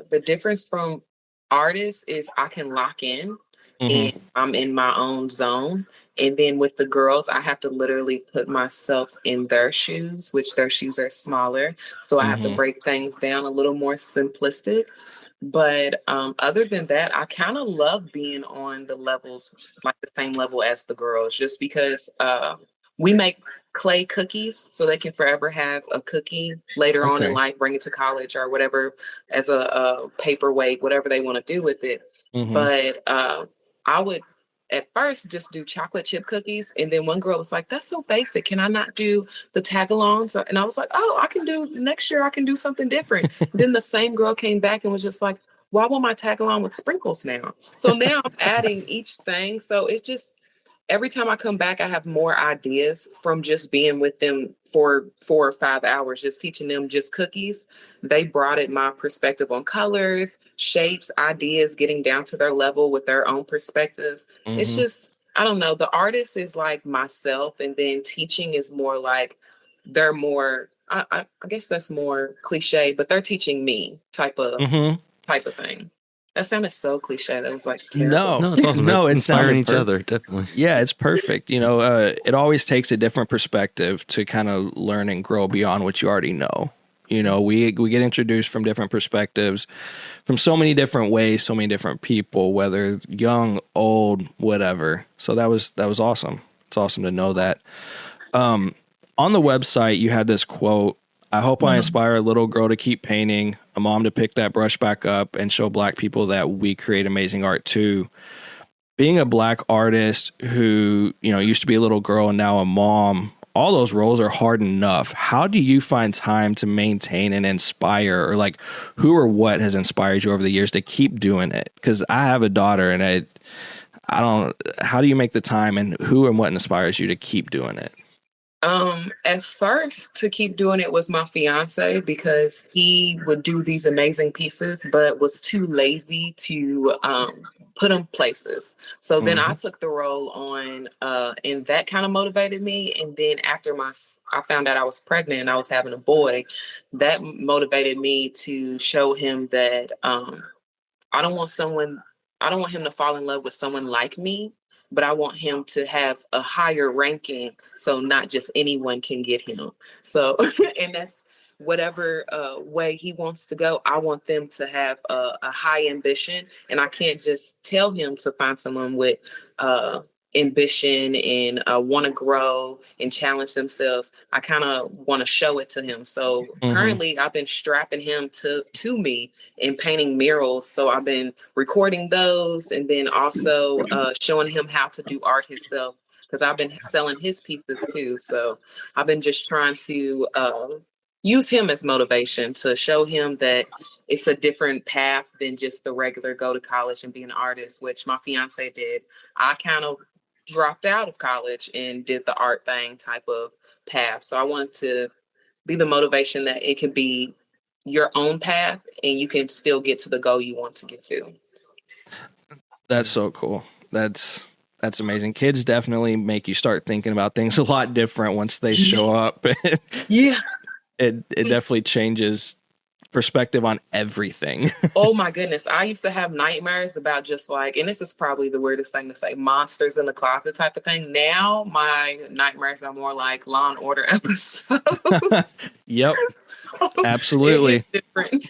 the difference from artists is I can lock in and I'm in my own zone. And then with the girls, I have to literally put myself in their shoes, which their shoes are smaller. So I have to break things down a little more simplistic. But other than that, I kind of love being on the levels, like the same level as the girls, just because we make clay cookies so they can forever have a cookie later on in life, bring it to college or whatever as a paperweight, whatever they want to do with it. But I would at first just do chocolate chip cookies. And then one girl was like, that's so basic. Can I not do the tag-alongs? And I was like, oh, I can do next year. I can do something different. Then the same girl came back and was just like, well, I want my tag-along with sprinkles now. So now I'm adding each thing. So it's just, every time I come back, I have more ideas from just being with them for 4 or 5 hours, just teaching them just cookies. They broadened my perspective on colors, shapes, ideas, getting down to their level with their own perspective. It's just, I don't know. The artist is like myself, and then teaching is more like they're more, I guess that's more cliche, but they're teaching me type of thing. That sounded so cliche. That was like terrible. No, it's awesome. No, it's inspiring each other, definitely. Yeah, it's perfect. It always takes a different perspective to kind of learn and grow beyond what you already know. We get introduced from different perspectives, from so many different ways, so many different people, whether young, old, whatever. So that was awesome. It's awesome to know that. On the website, you had this quote: I hope I inspire a little girl to keep painting, a mom to pick that brush back up and show Black people that we create amazing art too. Being a Black artist who, used to be a little girl and now a mom, all those roles are hard enough. How do you find time to maintain and inspire, or like who or what has inspired you over the years to keep doing it? Because I have a daughter and I don't, how do you make the time, and who and what inspires you to keep doing it? At first to keep doing it was my fiance, because he would do these amazing pieces, but was too lazy to put them places. So then I took the role on, and that kind of motivated me. And then after I found out I was pregnant and I was having a boy, that motivated me to show him that I don't want him to fall in love with someone like me, but I want him to have a higher ranking, so not just anyone can get him. So, and that's whatever way he wants to go. I want them to have a high ambition, and I can't just tell him to find someone with ambition and want to grow and challenge themselves. I kind of want to show it to him. So currently I've been strapping him to me and painting murals. So I've been recording those, and then also showing him how to do art himself, because I've been selling his pieces too. So I've been just trying to use him as motivation to show him that it's a different path than just the regular go to college and be an artist, which my fiance did. I kind of dropped out of college and did the art thing type of path. So I wanted to be the motivation that it can be your own path and you can still get to the goal you want to get to. That's so cool. That's amazing. Kids definitely make you start thinking about things a lot different once they show up. Yeah. It definitely changes perspective on everything. Oh my goodness. I used to have nightmares about just like, and this is probably the weirdest thing to say, monsters in the closet type of thing. Now my nightmares are more like Law and Order episodes. Yep. So Absolutely. Different.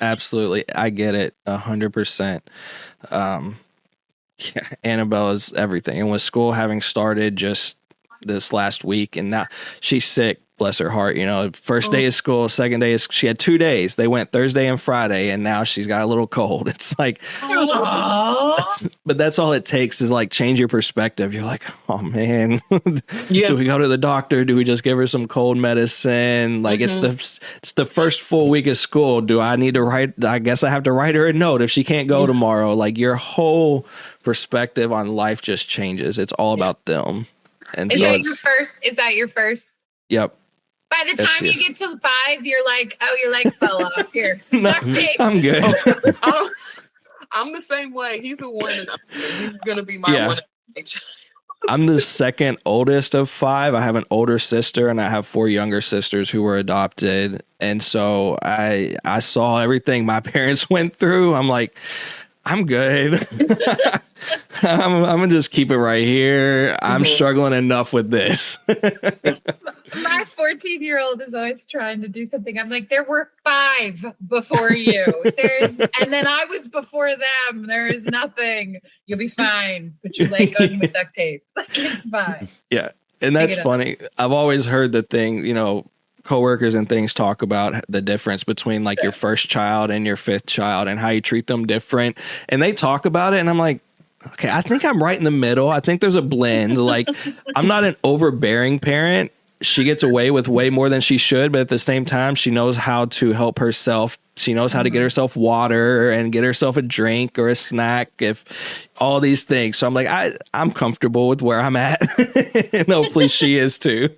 Absolutely. I get it 100%. Annabelle is everything. And with school having started just this last week, and now she's sick, bless her heart, first day of school, second day she had 2 days. They went Thursday and Friday, and now she's got a little cold. It's like, but that's all it takes is like change your perspective. You're like, oh man, do we go to the doctor? Do we just give her some cold medicine? Like it's the first full week of school. Do I need to I guess I have to write her a note if she can't go tomorrow. Like your whole perspective on life just changes. It's all about them. And is that your first? Yep. By the time you get to 5, you're like, oh, your leg fell off. Here, some duct tape. I'm good. I'm the same way. He's a one, and he's gonna be my one. I'm the second oldest of 5. I have an older sister, and I have 4 younger sisters who were adopted. And so I saw everything my parents went through. I'm like, I'm good. I'm gonna just keep it right here. I'm struggling enough with this. My 14-year-old is always trying to do something. I'm like, there were 5 before you. And then I was before them. There is nothing. You'll be fine. Put your leg on with duct tape. Like, it's fine. Yeah. And that's funny. I've always heard the thing, coworkers and things talk about the difference between like your first child and your 5th child and how you treat them different. And they talk about it, and I'm like, okay, I think I'm right in the middle. I think there's a blend. Like, I'm not an overbearing parent. She gets away with way more than she should, but at the same time, she knows how to help herself. She knows how to get herself water and get herself a drink or a snack, if all these things. So I'm like, I'm comfortable with where I'm at. And hopefully she is too.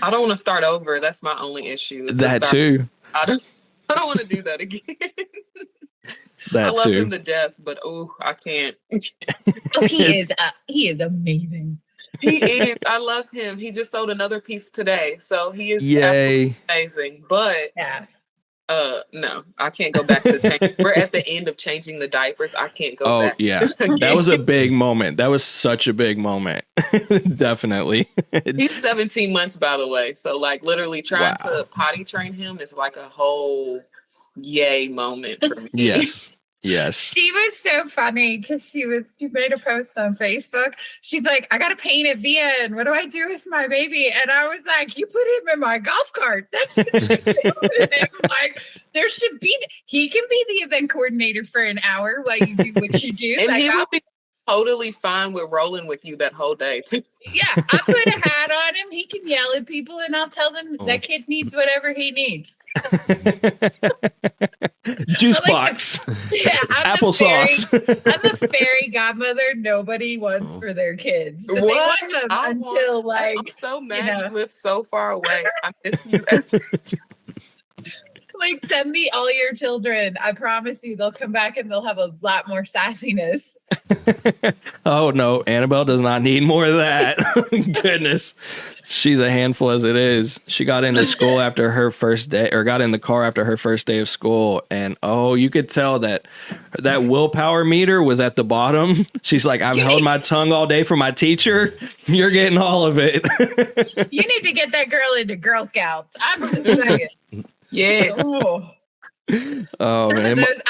I don't want to start over. That's my only issue. That too. I don't want to do that again. That I love too. him to death, but I can't. He is amazing. He is. I love him. He just sold another piece today, so he is Yay. absolutely amazing. But no, I can't go back to change. We're at the end of changing the diapers. I can't go back. Oh yeah, that was a big moment. That was such a big moment. Definitely. He's 17 months, by the way. So like literally trying to potty train him is like a whole yay moment for me. Yes. She was so funny because she made a post on Facebook. She's like, I got to paint at VN. What do I do with my baby? And I was like, you put him in my golf cart. That's what you do. And I'm like, he can be the event coordinator for an hour while you do what you do. And like, he will be totally fine with rolling with you that whole day. Yeah, I put a hat on him. He can yell at people, and I'll tell them that kid needs whatever he needs. Juice I like box. Yeah, Applesauce. I'm the fairy godmother nobody wants for their kids. But What? they want them until like I'm so mad know. you live so far away. I miss you. like send me all your children. I promise you they'll come back and they'll have a lot more sassiness. Oh no, Annabelle does not need more of that. Goodness. She's a handful as it is. She got into school after her first day, or got in the car after her first day of school, and you could tell that willpower meter was at the bottom. She's like, I've held my tongue all day for my teacher. You're getting all of it. You need to get that girl into Girl Scouts. I'm just saying. Yes. Some of those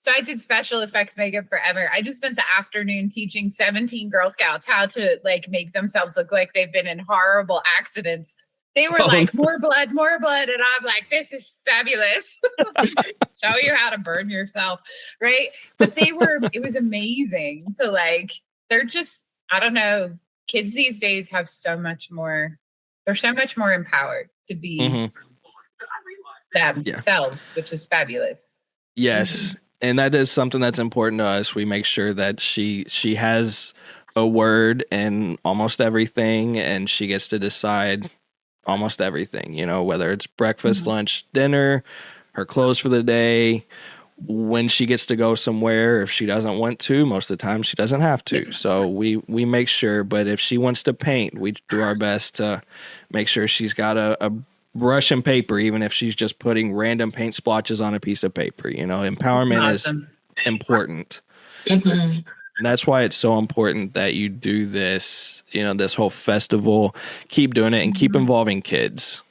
I did special effects makeup forever. I just spent the afternoon teaching 17 Girl Scouts how to like make themselves look like they've been in horrible accidents. They were like, more blood. And I'm like, this is fabulous. Show you how to burn yourself. Right. But it was amazing to like, they're just, I don't know. Kids these days have so much more. They're so much more empowered to be themselves, which is fabulous. Yes. And that is something that's important to us. We make sure that she has a word in almost everything, and she gets to decide almost everything, whether it's breakfast, lunch, dinner, her clothes for the day, when she gets to go somewhere. If she doesn't want to, most of the time she doesn't have to. So we make sure, but if she wants to paint, we do our best to make sure she's got a brush and paper, even if she's just putting random paint splotches on a piece of paper. Empowerment is important. And that's why it's so important that you do this, this whole festival, keep doing it and keep involving kids.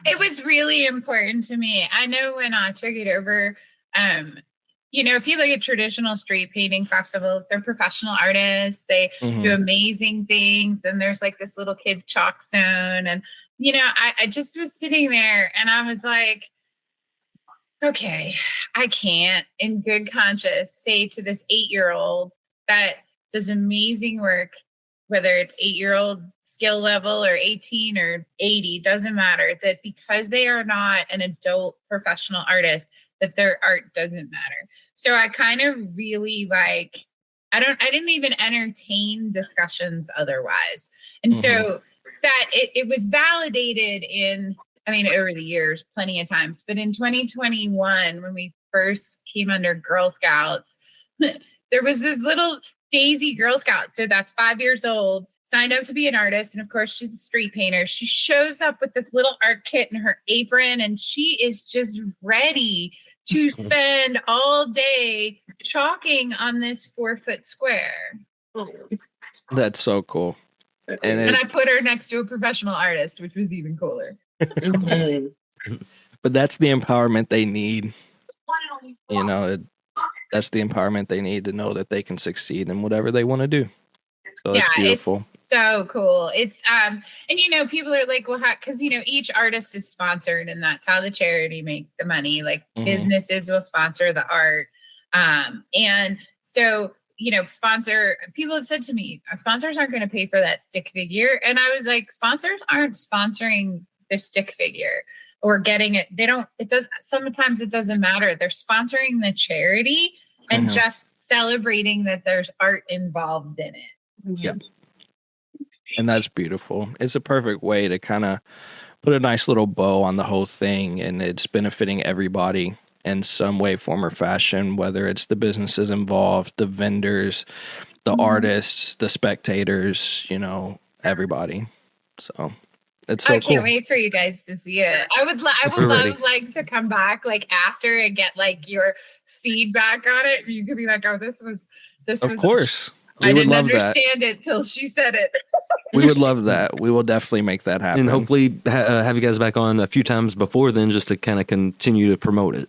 It was really important to me. I know when I took it over, if you look at traditional street painting festivals, they're professional artists. They do amazing things. And there's like this little kid chalk zone. And, I just was sitting there and I was like, okay, I can't in good conscience say to this 8-year-old that does amazing work, whether it's 8-year-old skill level or 18 or 80, doesn't matter, that because they are not an adult professional artist, that their art doesn't matter. So I kind of really I didn't even entertain discussions otherwise. And so that it was validated over the years, plenty of times. But in 2021, when we first came under Girl Scouts, there was this little Daisy Girl Scout. So that's 5 years old, signed up to be an artist. And of course, she's a street painter. She shows up with this little art kit and her apron, and she is just ready to spend all day chalking on this 4-foot square. That's so cool. And I put her next to a professional artist, which was even cooler. But that's the empowerment they need. That's the empowerment they need to know that they can succeed in whatever they want to do. So it's beautiful. It's so cool. It's and people are like, well, how? Because each artist is sponsored, and that's how the charity makes the money. Like businesses will sponsor the art, and so people have said to me, sponsors aren't going to pay for that stick figure, and I was like, sponsors aren't sponsoring the stick figure or getting it. They don't. It does. Sometimes it doesn't matter. They're sponsoring the charity and just celebrating that there's art involved in it. Yep. And that's beautiful. It's a perfect way to kind of put a nice little bow on the whole thing, and it's benefiting everybody in some way, form, or fashion, whether it's the businesses involved, the vendors, the artists, the spectators, everybody. So it's so cool. I can't wait for you guys to see it. I would love to come back after and get your feedback on it. You could be like, oh, this was of course. I didn't understand it till she said it. We would love that. We will definitely make that happen. And hopefully have you guys back on a few times before then, just to kind of continue to promote it.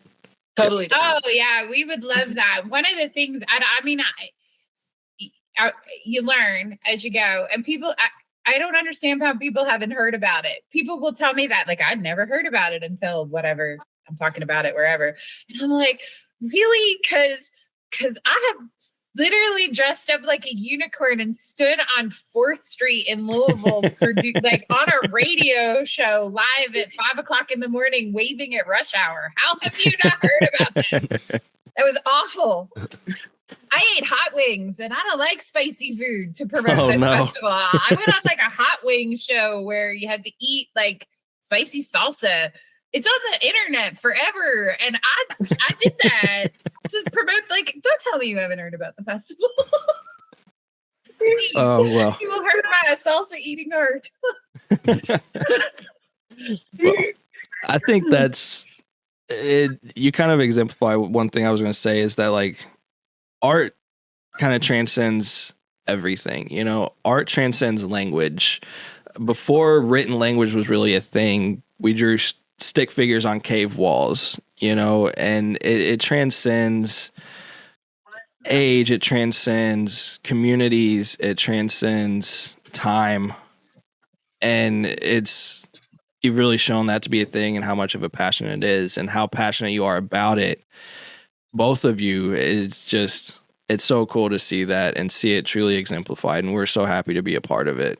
Totally. Oh, yeah. We would love that. One of the things, you learn as you go. And people, I don't understand how people haven't heard about it. People will tell me that, I'd never heard about it until whatever, I'm talking about it wherever. And I'm like, really? Because I have literally dressed up like a unicorn and stood on 4th Street in Louisville, like on a radio show live at 5:00 in the morning, waving at rush hour. How have you not heard about this? That was awful. I ate hot wings and I don't like spicy food to promote this festival. I went on like a hot wing show where you had to eat like spicy salsa. It's on the internet forever. And I did that. Just promote, like, don't tell me you haven't heard about the festival. Please. Oh, well. You will hurt my salsa eating heart. Well, I think that's it. You kind of exemplify one thing I was going to say is that, like, art kind of transcends everything. You know, art transcends language. Before written language was really a thing, we drew stick figures on cave walls, you know, and it transcends age, it transcends communities, it transcends time, and you've really shown that to be a thing and how much of a passion it is and how passionate you are about it. Both of you, it's so cool to see that and see it truly exemplified, and we're so happy to be a part of it.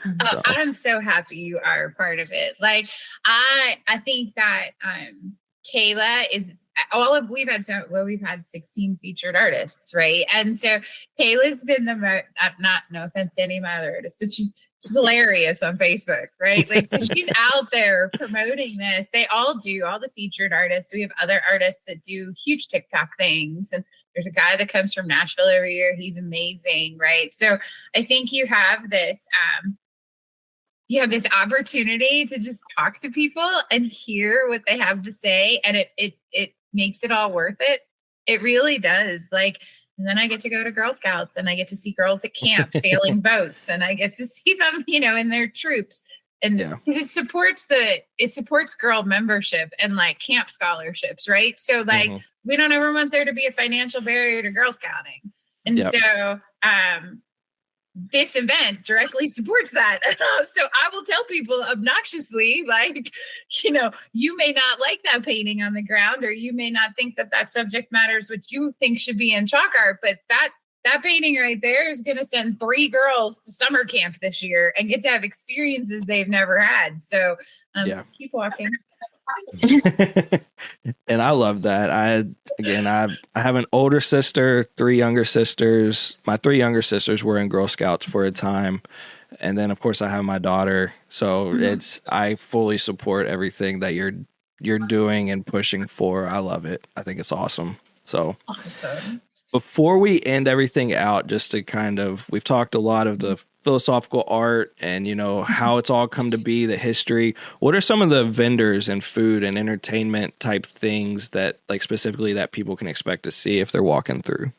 So. I'm so happy you are a part of it. Like, I think that Kayla is we've had 16 featured artists, right? And so Kayla's been no offense to any of my other artists, but she's hilarious on Facebook, right? Like, so she's out there promoting this. They all the featured artists. We have other artists that do huge TikTok things, and there's a guy that comes from Nashville every year. He's amazing, right? So I think you have this opportunity to just talk to people and hear what they have to say, and it makes it all worth it. It really does. Like, and then I get to go to Girl Scouts and I get to see girls at camp sailing boats, and I get to see them, you know, in their troops. And because it supports girl membership and like camp scholarships, right? So like we don't ever want there to be a financial barrier to Girl Scouting. And so this event directly supports that. So I will tell people obnoxiously, like, you know, you may not like that painting on the ground, or you may not think that subject matters what you think should be in chalk art, but that painting right there is going to send 3 girls to summer camp this year and get to have experiences they've never had. So keep walking. And I love that. I have an older sister, 3 younger sisters. My 3 younger sisters were in Girl Scouts for a time. And then of course I have my daughter. So I fully support everything that you're doing and pushing for. I love it. I think it's awesome. So awesome. Before we end everything out, just to we've talked a lot of the philosophical art and, you know, how it's all come to be, the history. What are some of the vendors and food and entertainment type things that, like, specifically that people can expect to see if they're walking through?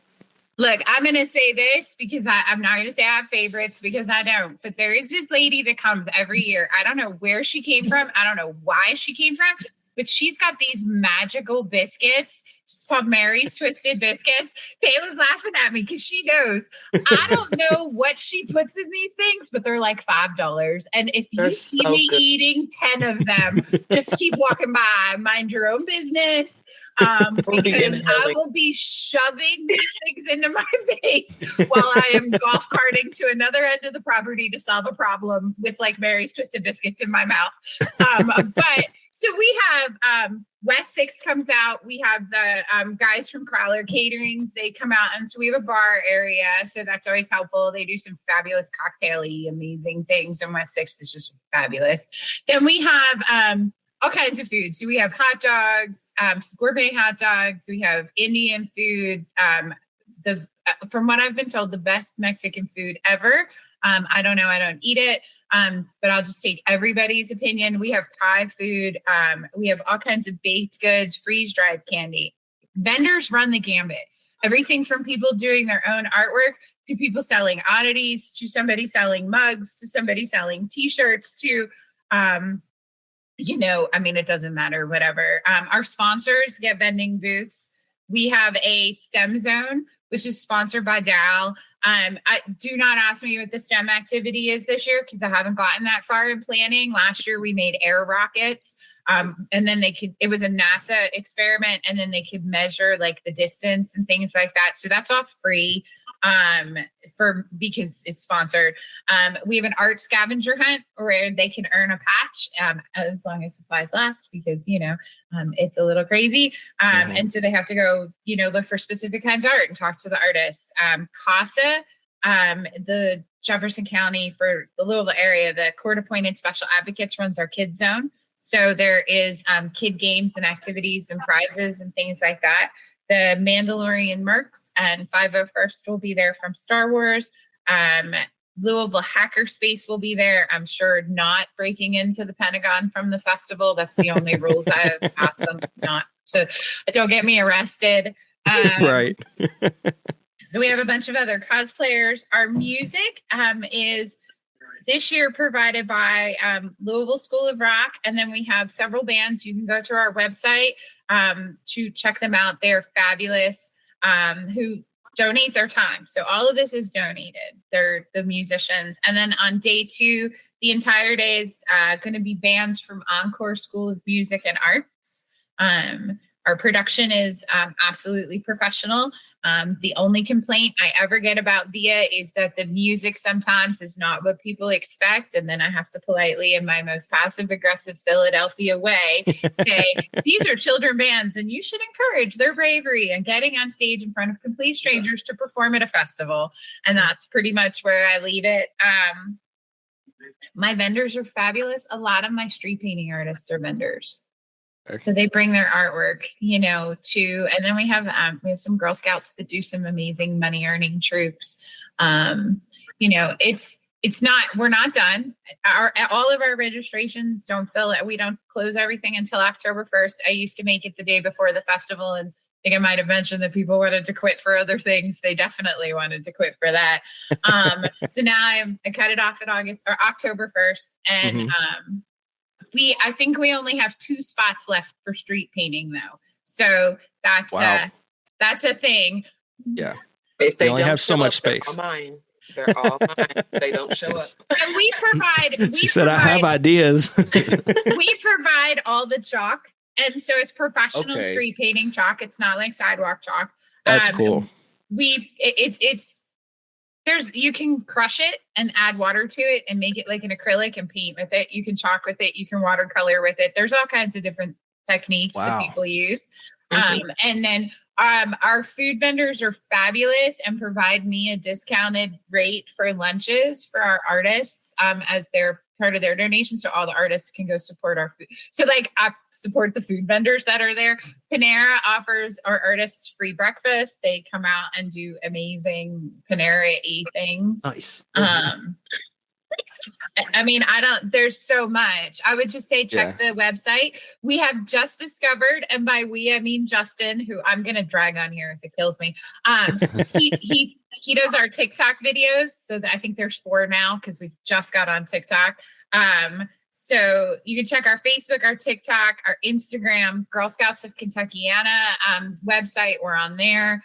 Look, I'm going to say this because I'm not going to say I have favorites, because I don't. But there is this lady that comes every year. I don't know where she came from. I don't know why she came from. But she's got these magical biscuits. It's called Mary's Twisted Biscuits. Kayla's laughing at me because she knows. I don't know what she puts in these things, but they're like $5. And if you see me eating 10 of them, just keep walking by. Mind your own business. Because I will be shoving these things into my face while I am golf carting to another end of the property to solve a problem with like Mary's Twisted Biscuits in my mouth. But so we have West 6 comes out. We have the guys from Crowler Catering. They come out, and so we have a bar area. So that's always helpful. They do some fabulous cocktail-y, amazing things, and West 6 is just fabulous. Then we have all kinds of food. So we have hot dogs, gourmet hot dogs. We have Indian food. From what I've been told, the best Mexican food ever. I don't know. I don't eat it. But I'll just take everybody's opinion. We have Thai food. We have all kinds of baked goods, freeze-dried candy. Vendors run the gambit. Everything from people doing their own artwork to people selling oddities, to somebody selling mugs, to somebody selling T-shirts, to it doesn't matter, whatever. Our sponsors get vending booths. We have a STEM zone, which is sponsored by Dow. I do not ask me what the STEM activity is this year because I haven't gotten that far in planning. Last year we made air rockets, and then it was a NASA experiment, and then they could measure like the distance and things like that. So that's all free because it's sponsored. We have an art scavenger hunt where they can earn a patch as long as supplies last because, it's a little crazy. And so they have to go, look for specific kinds of art and talk to the artists. CASA, the Jefferson County for the Louisville area, the court appointed special advocates runs our kids zone. So there is kid games and activities and prizes and things like that. The Mandalorian Mercs and 501st will be there from Star Wars. Louisville Hackerspace will be there. I'm sure not breaking into the Pentagon from the festival. That's the only rules I have asked them not to. Don't get me arrested. Right. So we have a bunch of other cosplayers. Our music is this year provided by Louisville School of Rock. And then we have several bands. You can go to our website to check them out. They're fabulous, who donate their time. So all of this is donated. They're the musicians. And then on day 2, the entire day is going to be bands from Encore School of Music and Arts. Our production is absolutely professional. The only complaint I ever get about VIA is that the music sometimes is not what people expect. And then I have to politely, in my most passive aggressive Philadelphia way, say, these are children bands and you should encourage their bravery and getting on stage in front of complete strangers to perform at a festival. And that's pretty much where I leave it. My vendors are fabulous. A lot of my street painting artists are vendors. So they bring their artwork, and then we have some Girl Scouts that do some amazing money earning troops. We're not done. All of our registrations don't fill it. We don't close everything until October 1st. I used to make it the day before the festival, and I think I might have mentioned that people wanted to quit for other things. They definitely wanted to quit for that. So now I cut it off at October 1st, and I think we only have 2 spots left for street painting though. So that's a thing. Yeah. If they only have so much space. They're all mine. They don't show up. And we provide. She said, "I have ideas." We provide all the chalk, and so it's professional street painting chalk. It's not like sidewalk chalk. That's cool. You can crush it and add water to it and make it like an acrylic and paint with it. You can chalk with it. You can watercolor with it. There's all kinds of different techniques that people use. And then our food vendors are fabulous and provide me a discounted rate for lunches for our artists as their part of their donation. So all the artists can go support our food. So I support the food vendors that are there. Panera offers our artists free breakfast. They come out and do amazing Panera-y things. Nice. There's so much. I would just say, check the website. We have just discovered, and by we, I mean Justin, who I'm going to drag on here if it kills me. He does our TikTok videos. So I think there's 4 now because we just got on TikTok. So you can check our Facebook, our TikTok, our Instagram, Girl Scouts of Kentuckiana website. We're on there.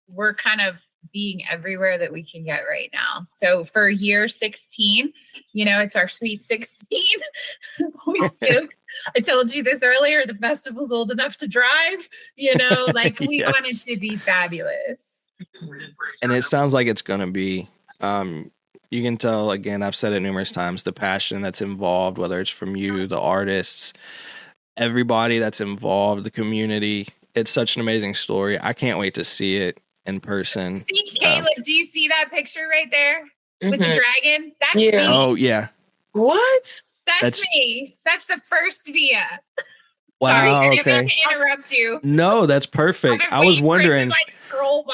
We're kind of being everywhere that we can get right now. So for year 16, it's our sweet 16. I told you this earlier, the festival's old enough to drive, we want it to be fabulous. And it sounds like it's going to be, you can tell, again, I've said it numerous times, the passion that's involved, whether it's from you, the artists, everybody that's involved, the community. It's such an amazing story. I can't wait to see it in person. See, Kayla, do you see that picture right there with the dragon? That's me. Oh, yeah. What? That's me. That's the first Via. Wow. Sorry, I Okay. didn't mean to interrupt you. No, that's perfect. I was wondering, scroll by.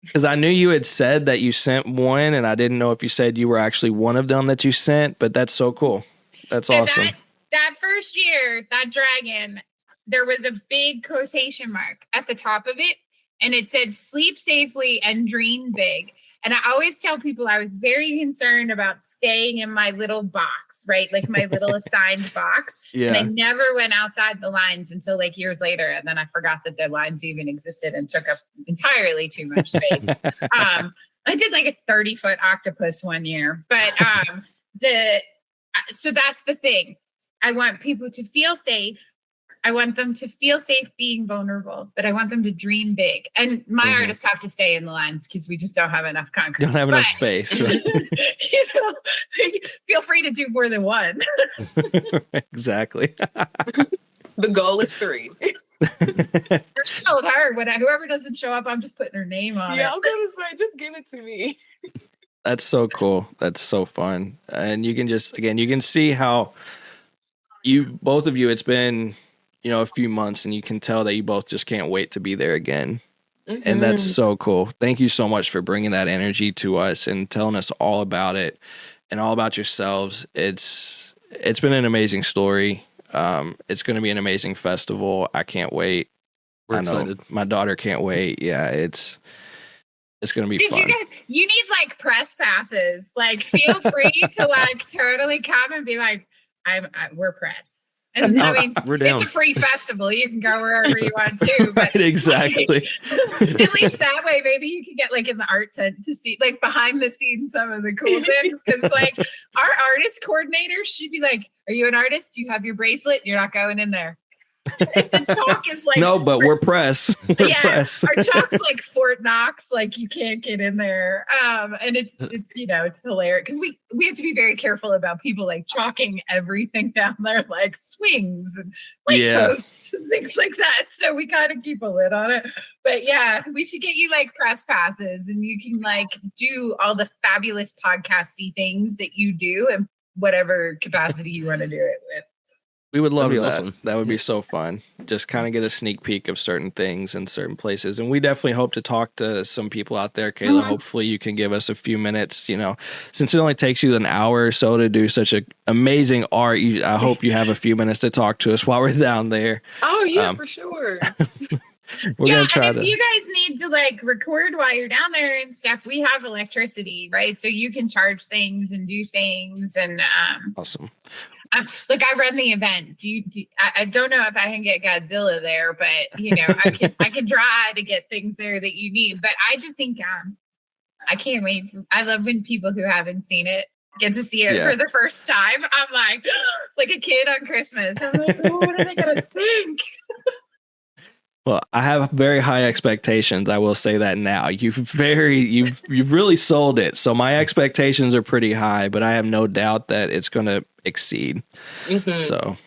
because I knew you had said that you sent one, and I didn't know if you said you were actually one of them that you sent, but that's so cool. That's awesome. That first year, that dragon, there was a big quotation mark at the top of it, and it said, "Sleep safely and dream big." And I always tell people I was very concerned about staying in my little box, right? Like my little assigned box. Yeah. And I never went outside the lines until like years later. And then I forgot that the lines even existed and took up entirely too much space. I did like a 30-foot octopus one year, but so that's the thing. I want people to feel safe. I want them to feel safe being vulnerable, but I want them to dream big. And my artists have to stay in the lines because we just don't have enough concrete. Don't have enough space. Right? Feel free to do more than one. Exactly. The goal is 3. I told her whoever doesn't show up, I'm just putting her name on it. Yeah, I was gonna say, just give it to me. That's so cool. That's so fun. And you can just, again, you can see how both of you, it's been, a few months, and you can tell that you both just can't wait to be there again. Mm-hmm. And that's so cool. Thank you so much for bringing that energy to us and telling us all about it and all about yourselves. It's been an amazing story. It's going to be an amazing festival. I can't wait. We're excited. My daughter can't wait. Yeah, it's going to be fun. You need like press passes. Like, feel free to like totally come and be like, we're press. And I mean, it's a free festival. You can go wherever you want to. But right, exactly. Like, at least that way, maybe you can get like in the art tent to see like behind the scenes some of the cool things. Because like our artist coordinator, she'd be like, "Are you an artist? You have your bracelet. You're not going in there." The chalk is like no, but we're press. Press. Our chalk's like Fort Knox, like you can't get in there. And it's it's hilarious because we have to be very careful about people like chalking everything down there, like swings and light posts and things like that. So we kind of keep a lid on it. But yeah, we should get you like press passes, and you can like do all the fabulous podcasty things that you do in whatever capacity you want to do it with. We would love that. Awesome. That would be so fun. Just kind of get a sneak peek of certain things in certain places. And we definitely hope to talk to some people out there. Kayla, hopefully you can give us a few minutes, since it only takes you an hour or so to do such an amazing art. I hope you have a few minutes to talk to us while we're down there. Oh, yeah, for sure. We're gonna try and if you guys need to like record while you're down there and stuff, we have electricity, right? So you can charge things and do things. And awesome. Look, I run the event. I don't know if I can get Godzilla there, but I can try to get things there that you need. But I just think I can't wait. I love when people who haven't seen it get to see it for the first time. I'm like a kid on Christmas. I'm like, oh, what are they gonna think? Well, I have very high expectations. I will say that now. You've really sold it. So my expectations are pretty high, but I have no doubt that it's going to exceed. Mm-hmm. So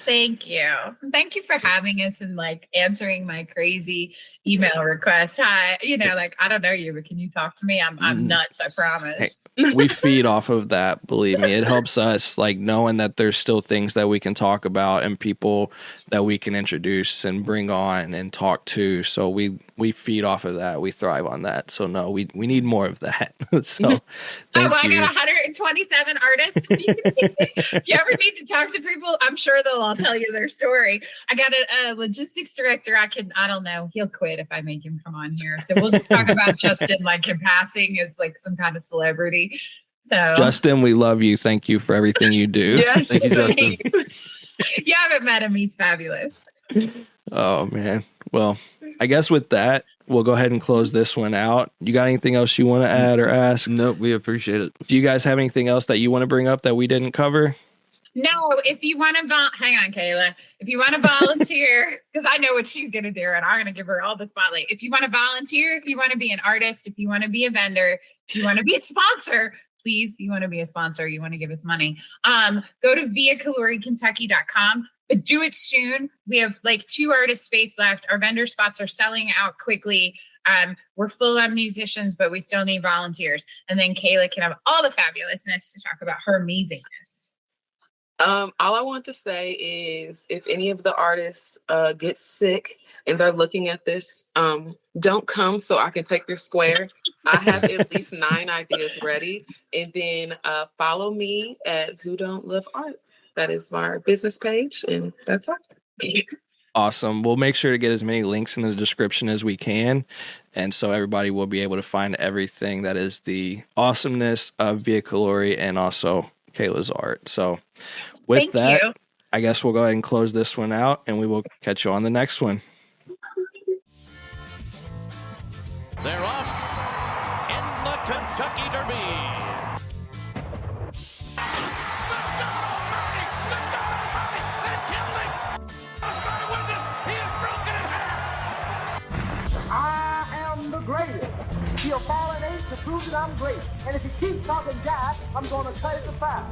thank you. Thank you for having us and like answering my crazy email request. Hi, I don't know you, but can you talk to me? I'm nuts, I promise. Hey, we feed off of that, believe me. It helps us like knowing that there's still things that we can talk about and people that we can introduce and bring on and talk to. So we feed off of that. We thrive on that. So no, we need more of that. So I got 127 artists. If you ever need to talk to people, I'm sure they'll all tell you their story. I got a logistics director. I don't know. He'll quit if I make him come on here. So we'll just talk about Justin like in passing as like some kind of celebrity. So Justin, we love you. Thank you for everything you do. Yes. Thank you, Justin. You haven't met him. He's fabulous. Oh man. Well, I guess with that, we'll go ahead and close this one out. You got anything else you want to add or ask? Nope, we appreciate it. Do you guys have anything else that you want to bring up that we didn't cover? No, if you want to, hang on, Kayla. If you want to volunteer, because I know what she's going to do, and I'm going to give her all the spotlight. If you want to volunteer, if you want to be an artist, if you want to be a vendor, if you want to be a sponsor, please, you want to be a sponsor, you want to give us money, go to viacolorikentucky.com, but do it soon. We have like 2 artist space left. Our vendor spots are selling out quickly. We're full on musicians, but we still need volunteers. And then Kayla can have all the fabulousness to talk about her amazingness. All I want to say is if any of the artists get sick and they're looking at this, don't come so I can take their square. I have at least 9 ideas ready. And then follow me at Who Don't Love Art. That is my business page, and that's all. Awesome. We'll make sure to get as many links in the description as we can. And so everybody will be able to find everything that is the awesomeness of Via Colori and also Kayla's art. So with Thank that, you. I guess we'll go ahead and close this one out and we will catch you on the next one. They're off in the Kentucky Derby. I am the greatest. He'll fall an inch to prove that I'm great. And if he keeps talking jive, I'm going to cut it to 5.